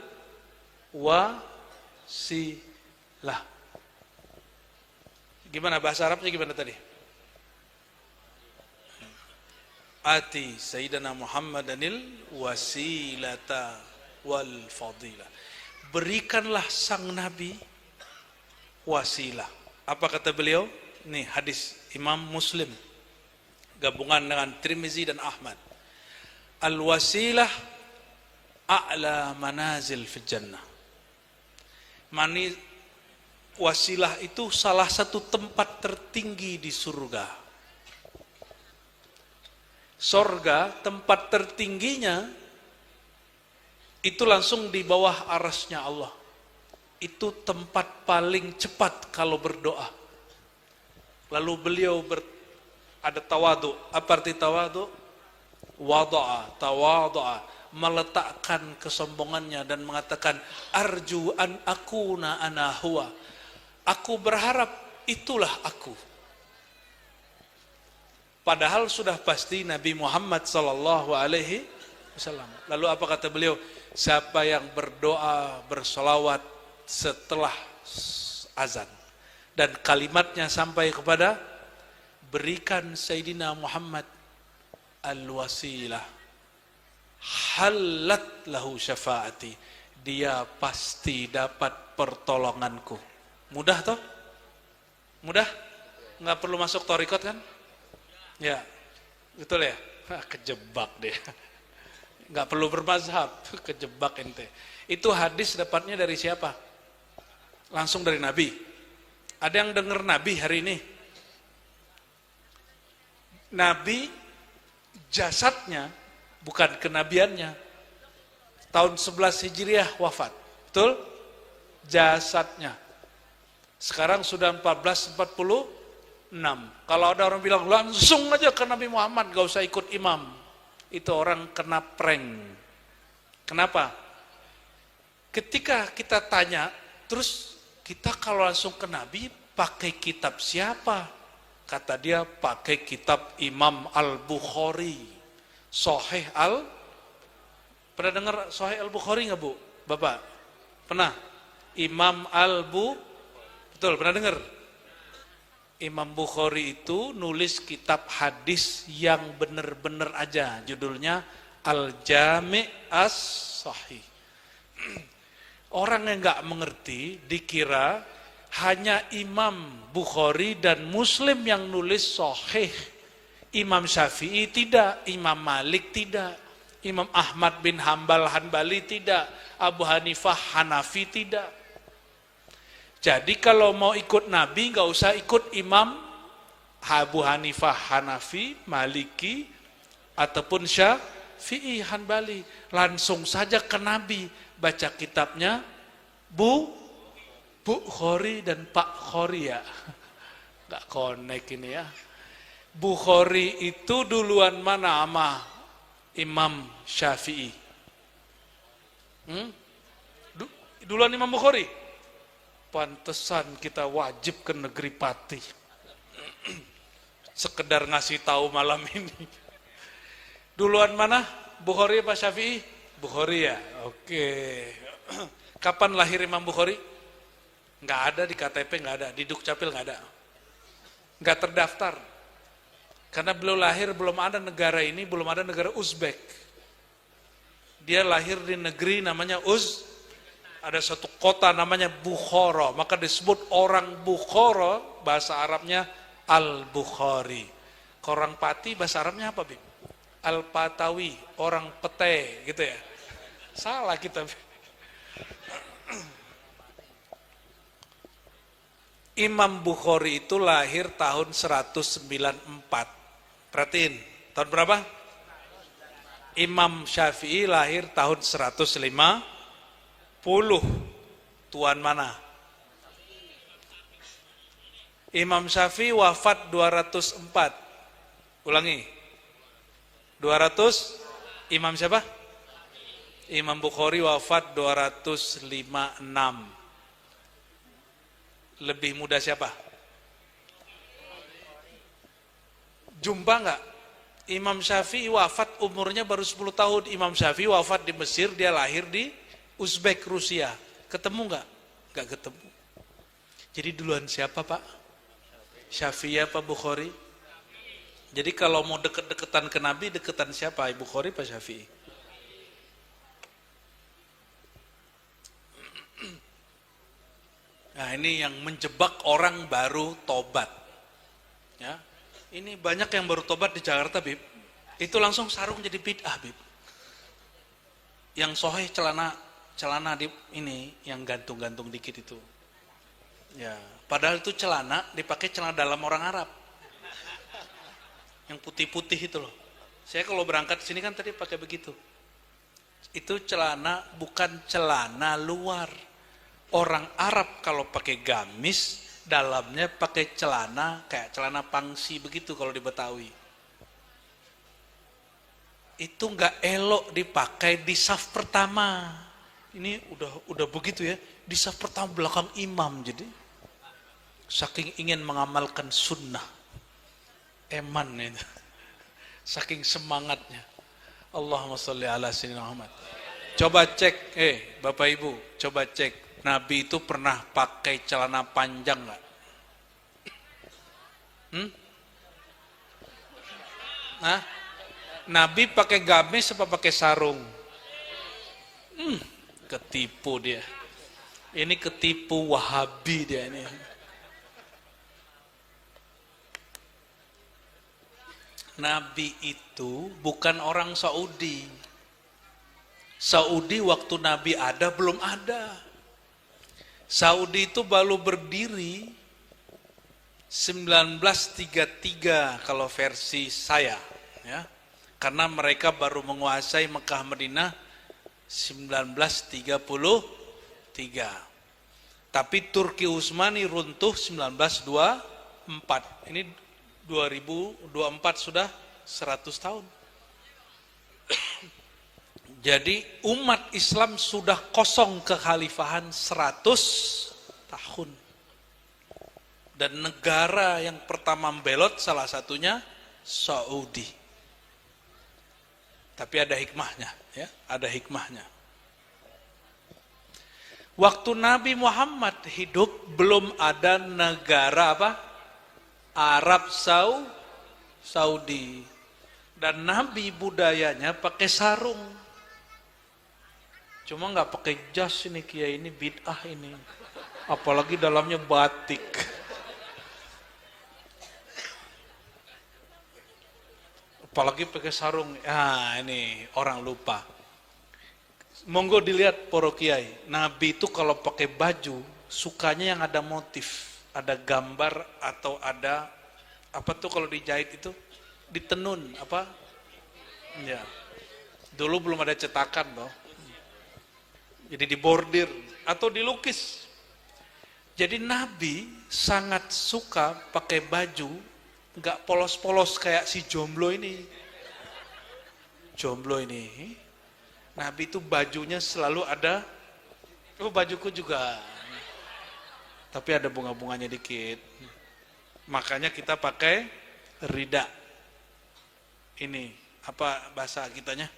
[SPEAKER 2] Gimana bahasa Arabnya gimana tadi? Ati Sayyidina Muhammadanil wasilata wal fadilah. Berikanlah sang Nabi wasilah. Apa kata beliau? Nih hadis Imam Muslim gabungan dengan Tirmizi dan Ahmad. Al-wasilah a'la manazil fil jannah. Wasilah itu salah satu tempat tertinggi di surga. Surga tempat tertingginya itu langsung di bawah arasnya Allah. Itu tempat paling cepat kalau berdoa. Lalu beliau ada tawadu. Apa arti tawadu? Tawadu'a, meletakkan kesombongannya dan mengatakan arju an akuna ana huwa. Aku berharap itulah aku. Padahal sudah pasti Nabi Muhammad sallallahu alaihi wasallam. Lalu apa kata beliau? Siapa yang berdoa, bersolawat setelah azan dan kalimatnya sampai kepada berikan Sayyidina Muhammad al-wasilah, halat lahu syafaati, dia pasti dapat pertolonganku. Mudah toh? Mudah? Nggak perlu masuk thariqat kan? Ya, betul ya? Kejebak deh. Nggak perlu bermazhab, kejebak ente. Itu hadis dapatnya dari siapa? Langsung dari Nabi. Ada yang dengar Nabi hari ini? Nabi jasadnya, bukan kenabiannya. Tahun 11 Hijriah wafat. Betul? Jasadnya. Sekarang sudah 1446. Kalau ada orang bilang langsung aja ke Nabi Muhammad, gak usah ikut imam. Itu orang kena prank. Kenapa? Ketika kita tanya, terus kita kalau langsung ke Nabi pakai kitab siapa? Kata dia pakai kitab Imam Al-Bukhari. Sahih Pernah dengar Sahih Al-Bukhari nggak Bu? Bapak? Pernah? Imam Betul, pernah dengar? Imam Bukhari itu nulis kitab hadis yang benar-benar aja. Judulnya Al-Jami' As-Sahih. Orang yang nggak mengerti dikira hanya Imam Bukhari dan Muslim yang nulis Sahih. Imam Syafi'i tidak, Imam Malik tidak, Imam Ahmad bin Hanbali tidak, Abu Hanifah Hanafi tidak. Jadi kalau mau ikut Nabi nggak usah ikut Imam Abu Hanifah Hanafi, Maliki, ataupun Syafi'i Hanbali. Langsung saja ke Nabi, baca kitabnya Bukhari dan Pak Khori ya. Nggak connect ini ya. Bukhari itu duluan mana sama Imam Syafi'i? Duluan Imam Bukhari? Pantesan kita wajib ke negeri Pati. Sekedar ngasih tahu malam ini. Duluan mana? Bukhari apa Syafi'i? Bukhari ya. Oke. Kapan lahir Imam Bukhari? Nggak ada di KTP, nggak ada. Di Dukcapil nggak ada. Nggak terdaftar. Karena beliau lahir belum ada negara ini, belum ada negara Uzbek. Dia lahir di negeri namanya ada satu kota namanya Bukhara, maka disebut orang Bukhara, bahasa Arabnya Al-Bukhari. Orang Pati bahasa Arabnya apa, Bim? Al-Patawi, orang pete gitu ya. Salah kita. Imam Bukhari itu lahir tahun 194. Perhatiin, tahun berapa? Imam Syafi'i lahir tahun 150. Tuan mana? Imam Syafi'i wafat 204. Ulangi. 200. Imam siapa? Imam Bukhari wafat 256. Lebih muda siapa? Jumpa enggak? Imam Syafi'i wafat umurnya baru 10 tahun. Imam Syafi'i wafat di Mesir, dia lahir di Uzbek, Rusia. Ketemu enggak? Enggak ketemu. Jadi duluan siapa, Pak? Syafi'i apa Bukhari? Jadi kalau mau deket-deketan ke Nabi, deketan siapa? Bukhari apa Syafi'i? Nah, ini yang menjebak orang baru tobat. Ya. Ini banyak yang baru tobat di Jakarta, Bib. Itu langsung sarung jadi bid'ah, Bib. Yang soheh celana di ini yang gantung-gantung dikit itu. Ya, padahal itu celana dipakai celana dalam orang Arab. Yang putih-putih itu loh. Saya kalau berangkat sini kan tadi pakai begitu. Itu celana bukan celana luar. Orang Arab kalau pakai gamis, dalamnya pakai celana kayak celana pangsi begitu kalau di Betawi. Itu nggak elok dipakai di saf pertama. Ini udah begitu ya, di saf pertama belakang imam jadi. Saking ingin mengamalkan sunnah. Eman itu. Saking semangatnya. Allahumma sholli ala sayyidina Muhammad. Coba cek, Bapak Ibu, coba cek. Nabi itu pernah pakai celana panjang nggak? Nabi pakai gamis apa pakai sarung? Ketipu dia. Ini ketipu Wahabi dia ini. Nabi itu bukan orang Saudi. Saudi waktu Nabi ada belum ada. Saudi itu baru berdiri 1933 kalau versi saya, ya. Karena mereka baru menguasai Mekah Madinah 1933. Tapi Turki Utsmani runtuh 1924. Ini 2024 sudah 100 tahun. Jadi umat Islam sudah kosong kekhalifahan 100 tahun. Dan negara yang pertama membelot salah satunya Saudi. Tapi ada hikmahnya, ya, ada hikmahnya. Waktu Nabi Muhammad hidup belum ada negara apa? Arab Saudi. Dan Nabi budayanya pakai sarung. Cuma nggak pakai jas ini kiai, ini bid'ah ini. Apalagi dalamnya batik. Apalagi pakai sarung. Ini orang lupa. Monggo dilihat para kiai. Nabi itu kalau pakai baju sukanya yang ada motif, ada gambar atau ada apa tuh kalau dijahit itu ditenun apa? Ya. Dulu belum ada cetakan loh. Jadi dibordir atau dilukis. Jadi Nabi sangat suka pakai baju nggak polos-polos kayak si jomblo ini. Jomblo ini, Nabi itu bajunya selalu ada. Bajuku juga. Tapi ada bunga-bunganya dikit. Makanya kita pakai rida. Ini apa bahasa kitanya?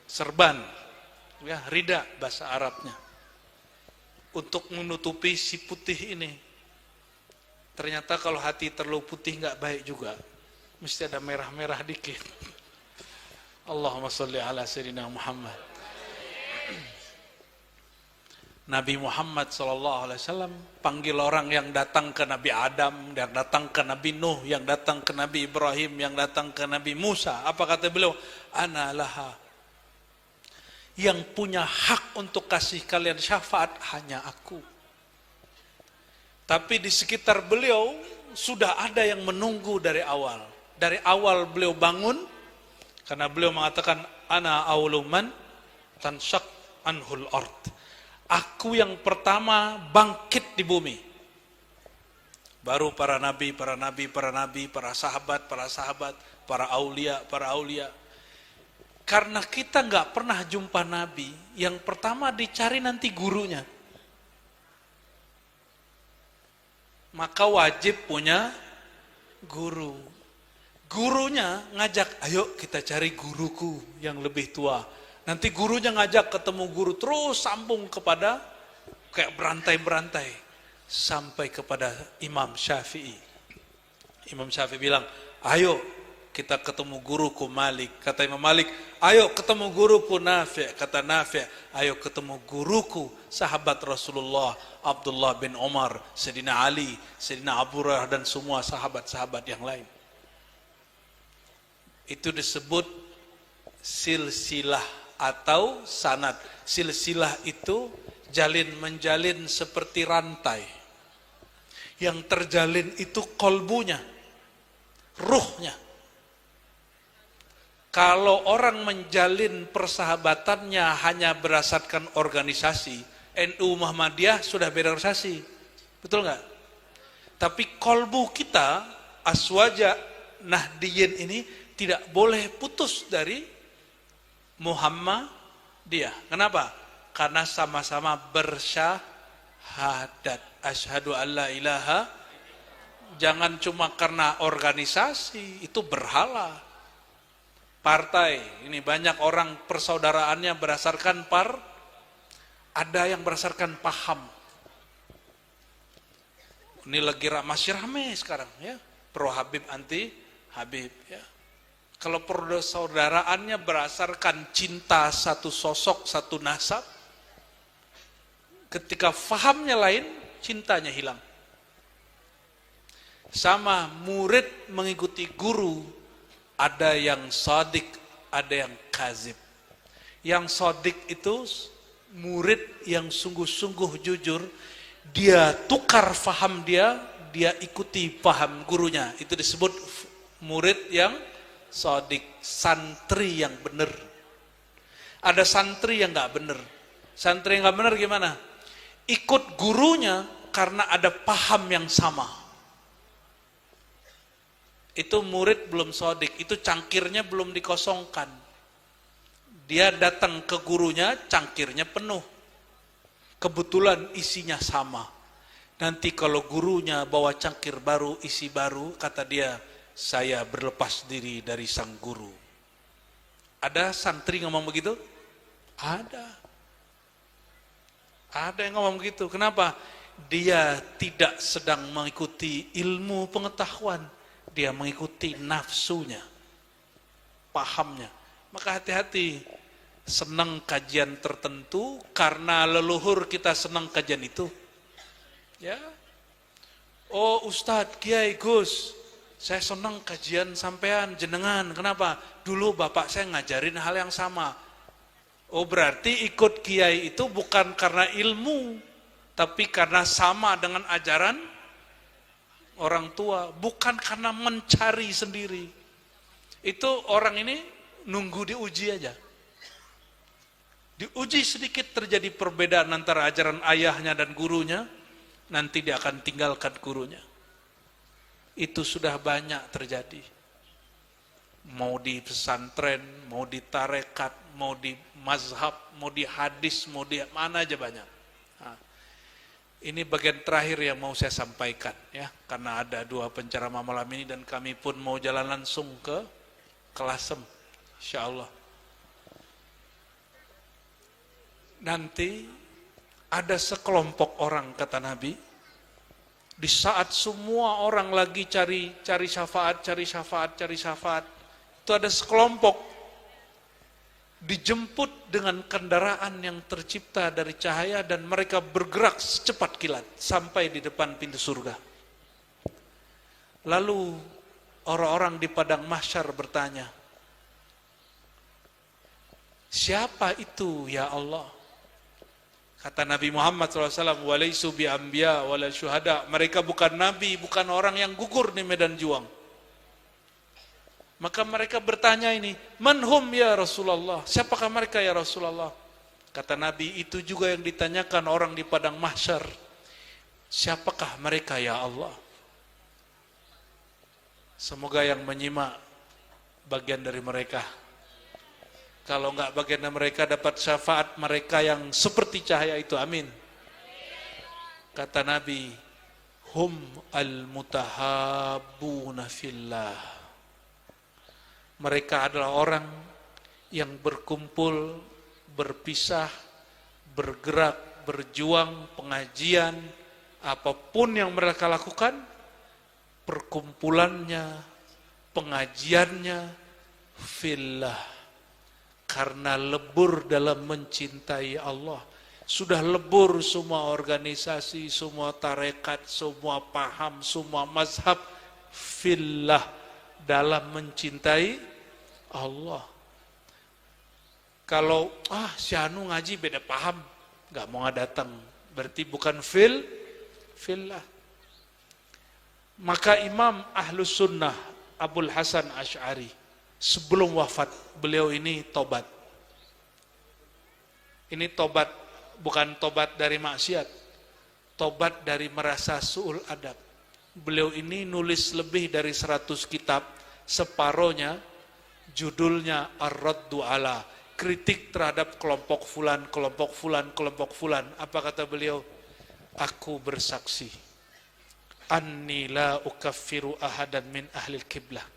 [SPEAKER 2] Serban. Ya, rida bahasa Arabnya. Untuk menutupi si putih ini. Ternyata kalau hati terlalu putih nggak baik juga. Mesti ada merah-merah dikit. Allahumma sholli ala sayyidina Muhammad. Nabi Muhammad SAW panggil orang yang datang ke Nabi Adam, yang datang ke Nabi Nuh, yang datang ke Nabi Ibrahim, yang datang ke Nabi Musa. Apa kata beliau? Ana laha. Yang punya hak untuk kasih kalian syafaat hanya aku. Tapi di sekitar beliau sudah ada yang menunggu dari awal. Dari awal beliau bangun, karena beliau mengatakan, Ana awluman tansyak anhul ard. Aku yang pertama bangkit di bumi. Baru para nabi, para sahabat, para aulia. Karena kita nggak pernah jumpa Nabi, yang pertama dicari nanti gurunya. Maka wajib punya guru. Gurunya ngajak, ayo kita cari guruku yang lebih tua. Nanti gurunya ngajak ketemu guru, terus sambung kepada kayak berantai-berantai sampai kepada Imam Syafi'i. Imam Syafi'i bilang, ayo kita ketemu guruku Malik. Kata Imam Malik, ayo ketemu guruku Nafi'. Kata Nafi', ayo ketemu guruku sahabat Rasulullah, Abdullah bin Umar, Sayyidina Ali, Sayyidina Abu Hurairah, dan semua sahabat-sahabat yang lain. Itu disebut silsilah atau sanad. Silsilah itu menjalin seperti rantai. Yang terjalin itu kolbunya, ruhnya. Kalau orang menjalin persahabatannya hanya berdasarkan organisasi, NU Muhammadiyah sudah beda organisasi, betul nggak? Tapi kolbu kita, Aswaja Nahdiyin ini tidak boleh putus dari Muhammadiyah. Kenapa? Karena sama-sama bersyahadat. Asyhadu an la ilaha. Jangan cuma karena organisasi, itu berhala. Partai, ini banyak orang persaudaraannya berdasarkan ada yang berdasarkan paham. Ini lagi masih rame sekarang ya, pro Habib anti Habib ya. Kalau persaudaraannya berdasarkan cinta satu sosok, satu nasab, ketika fahamnya lain, cintanya hilang. Sama murid mengikuti guru, ada yang shadik, ada yang kazib. Yang shadik itu murid yang sungguh-sungguh jujur, dia tukar faham dia ikuti faham gurunya. Itu disebut murid yang shadik, santri yang benar. Ada santri yang nggak benar. Santri yang nggak benar gimana? Ikut gurunya karena ada paham yang sama. Itu murid belum shadik, itu cangkirnya belum dikosongkan. Dia datang ke gurunya, cangkirnya penuh. Kebetulan isinya sama. Nanti kalau gurunya bawa cangkir baru, isi baru, kata dia, saya berlepas diri dari sang guru. Ada santri ngomong begitu? Ada. Ada yang ngomong begitu. Kenapa? Dia tidak sedang mengikuti ilmu pengetahuan. Dia mengikuti nafsunya, pahamnya. Maka hati-hati, senang kajian tertentu karena leluhur kita senang kajian itu. Ya, oh Ustadz, Kiai, Gus, saya senang kajian sampean jenengan. Kenapa? Dulu bapak saya ngajarin hal yang sama. Oh berarti ikut Kiai itu bukan karena ilmu, tapi karena sama dengan ajaran orang tua, bukan karena mencari sendiri. Itu orang ini nunggu diuji aja. Diuji sedikit terjadi perbedaan antara ajaran ayahnya dan gurunya, nanti dia akan tinggalkan gurunya. Itu sudah banyak terjadi. Mau di pesantren, mau di tarekat, mau di mazhab, mau di hadis, mau di mana aja banyak. Nah, ini bagian terakhir yang mau saya sampaikan ya, karena ada 2 penceramah malam ini dan kami pun mau jalan langsung ke Kelasem, insyaallah. Nanti ada sekelompok orang, kata Nabi, di saat semua orang lagi cari syafaat, itu ada sekelompok dijemput dengan kendaraan yang tercipta dari cahaya dan mereka bergerak secepat kilat sampai di depan pintu surga. Lalu orang-orang di padang mahsyar bertanya, siapa itu ya Allah? Kata Nabi Muhammad SAW, walaisu bi anbiya wala syuhada. Mereka bukan nabi, bukan orang yang gugur di medan juang. Maka mereka bertanya ini, manhum ya Rasulullah? Siapakah mereka ya Rasulullah? Kata Nabi, itu juga yang ditanyakan orang di padang mahsyar. Siapakah mereka ya Allah? Semoga yang menyimak bagian dari mereka. Kalau enggak bagian mereka dapat syafaat mereka yang seperti cahaya itu. Amin. Kata Nabi, hum al-mutahabbuna fillah. Mereka adalah orang yang berkumpul, berpisah, bergerak, berjuang, pengajian, apapun yang mereka lakukan, perkumpulannya, pengajiannya, fillah. Karena lebur dalam mencintai Allah. Sudah lebur semua organisasi, semua tarekat, semua paham, semua mazhab, fillah, dalam mencintai Allah. Kalau si Anu ngaji beda paham, nggak mau datang, berarti bukan fillah. Maka Imam Ahlus Sunnah Abul Hasan Asy'ari sebelum wafat beliau ini tobat. Ini tobat, bukan tobat dari maksiat, tobat dari merasa su'ul adab. Beliau ini nulis lebih dari 100 kitab, separohnya judulnya Ar-Raddu Ala, kritik terhadap kelompok fulan, kelompok fulan, kelompok fulan. Apa kata beliau? Aku bersaksi, anni la ukaffiru ahadan min ahlil kiblah.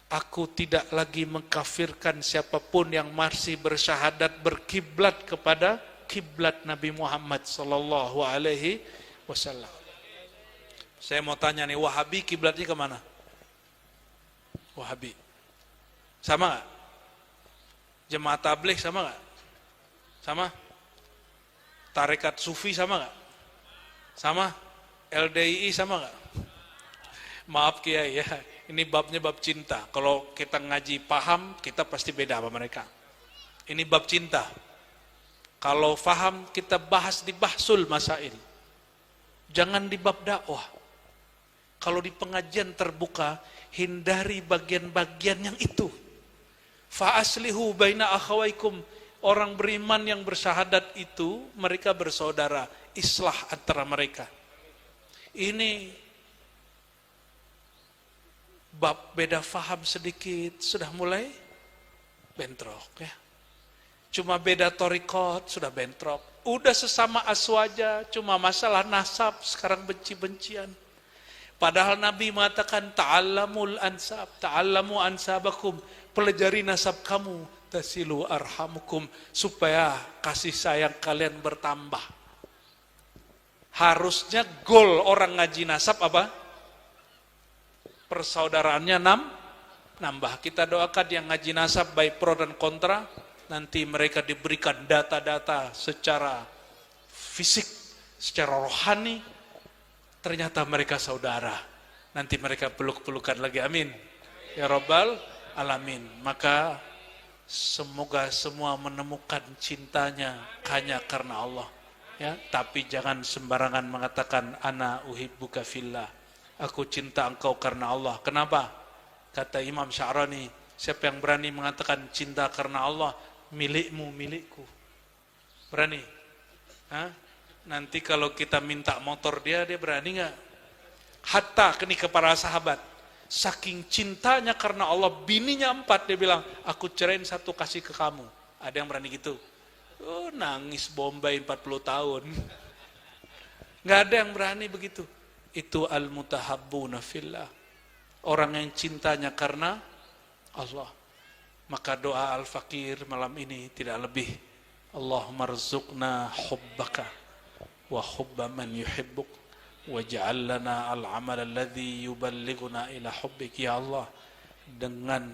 [SPEAKER 2] Aku tidak lagi mengkafirkan siapapun yang masih bersyahadat berkiblat kepada kiblat Nabi Muhammad sallallahu alaihi wasallam. Saya mau tanya nih, Wahabi kiblatnya kemana? Wahabi sama gak? Jemaah tabligh sama gak? Sama? Tarekat Sufi sama gak? Sama? LDII sama gak? Maaf Kiai ya, ini babnya bab cinta. Kalau kita ngaji paham, kita pasti beda sama mereka. Ini bab cinta. Kalau faham, kita bahas di bahsul masail. Jangan di bab dakwah. Kalau di pengajian terbuka, hindari bagian-bagian yang itu. Fa aslihu baina akhawaikum. Orang beriman yang bersyahadat itu, mereka bersaudara. Islah antara mereka. Ini bab beda faham sedikit, sudah mulai bentrok ya. Cuma beda torikot, sudah bentrok. Udah sesama aswaja, cuma masalah nasab, sekarang benci-bencian. Padahal Nabi mengatakan, ta'allamul ansab, ta'allamu ansabakum, pelajari nasab kamu, tasilu arhamukum, supaya kasih sayang kalian bertambah. Harusnya goal orang ngaji nasab apa? Persaudaraannya nambah. Kita doakan yang ngaji nasab baik pro dan kontra, nanti mereka diberikan data-data secara fisik, secara rohani, ternyata mereka saudara. Nanti mereka peluk-pelukan lagi, amin ya rabbal alamin. Maka semoga semua menemukan cintanya hanya karena Allah ya. Tapi jangan sembarangan mengatakan ana uhibbuka fillah, aku cinta engkau karena Allah. Kenapa? Kata Imam Sya'rani, siapa yang berani mengatakan cinta karena Allah, milikmu, milikku. Berani? Hah? Nanti kalau kita minta motor dia berani nggak? Hatta ini ke para sahabat, saking cintanya karena Allah, bininya 4, dia bilang, aku cerain 1 kasih ke kamu. Ada yang berani gitu? Oh, nangis Bombay 40 tahun. Nggak ada yang berani begitu. Itu al-mutahabbuna fillah, orang yang cintanya karena Allah. Maka doa al-fakir malam ini tidak lebih, Allahumma rzuqna hubbaka wa hubba man yuhibbuk waj'al lana al-amal alladhi yuballighuna ila hubbik. Ya Allah, dengan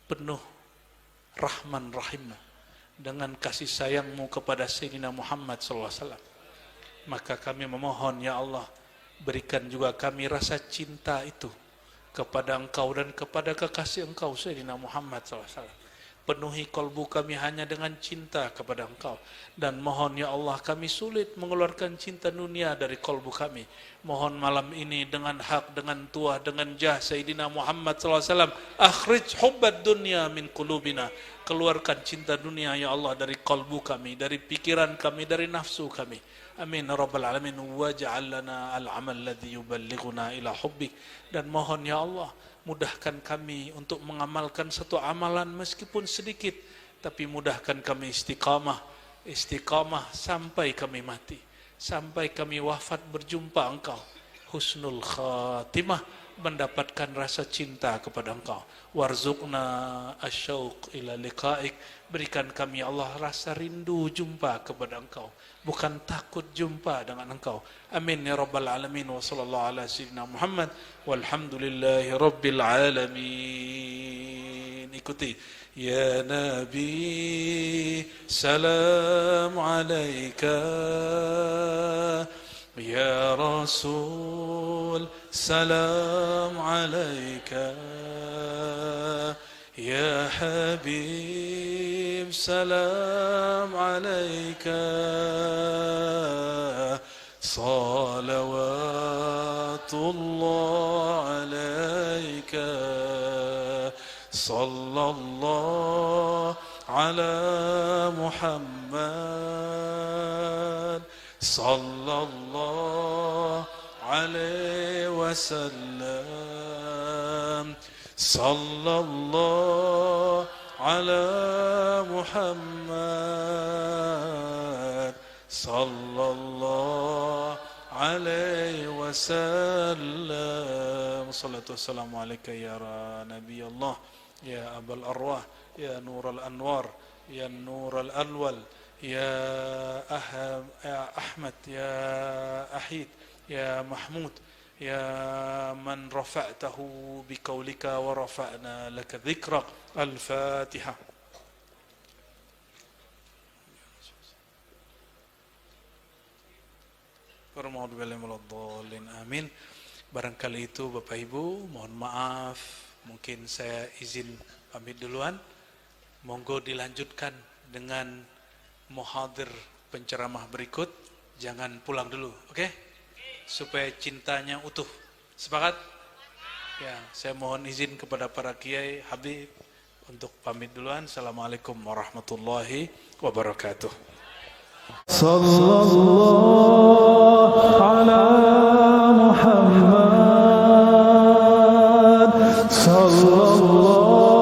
[SPEAKER 2] penuh rahman rahimmu, dengan kasih sayangmu kepada Sayyidina Muhammad SAW, maka kami memohon, ya Allah, berikan juga kami rasa cinta itu kepada Engkau dan kepada kekasih Engkau Sayyidina Muhammad SAW. Penuhi kalbu kami hanya dengan cinta kepada Engkau. Dan mohon ya Allah, kami sulit mengeluarkan cinta dunia dari kalbu kami. Mohon malam ini dengan hak, dengan tuah, dengan jah Sayyidina Muhammad SAW, akhrij hubbad dunya min qulubina. keluarkan cinta dunia ya Allah dari kalbu kami, dari pikiran kami, dari nafsu kami. Amin ya rabbal alamin. Waj'al lana al-amal alladhi yuballighuna ila hubbik. Dan mohon ya Allah, mudahkan kami untuk mengamalkan satu amalan meskipun sedikit, tapi mudahkan kami istiqamah sampai kami mati, sampai kami wafat berjumpa Engkau. Husnul khatimah, mendapatkan rasa cinta kepada Engkau. Warzuqna asyauq ila liqa'ik, berikan kami Allah rasa rindu jumpa kepada Engkau, bukan takut jumpa dengan Engkau. Amin ya rabbal alamin. Wa sallallahu ala sayyidina Muhammad walhamdulillahi rabbil alamin. Ikuti. Ya Nabi salam alaika, Ya Rasul salam alaika, Ya Habib salam alaika, salawatullah alaika, sallallahu ala Muhammad, sallallahu alaihi wasallam, sallallahu ala Muhammad, sallallahu alaihi wasallam. Salatu wassalamu alaika ya Nabi Allah, ya Abul Arwah, ya Nur al-Anwar, ya Nur al-Anwal, ya Ahmad, ya Ahid, ya Mahmud, ya man rafa'tahu biqaulika wa rafa'na laka dhikrak. Al-Fatihah. Amin. Barangkali itu Bapak Ibu, mohon maaf, mungkin saya izin pamit duluan. Monggo dilanjutkan dengan muhadir penceramah berikut. Jangan pulang dulu, oke? Supaya cintanya utuh. Sepakat? Ya, saya mohon izin kepada para kiai Habib untuk pamit duluan. Assalamualaikum warahmatullahi wabarakatuh.
[SPEAKER 1] Sallallahu ala Muhammad, sallallahu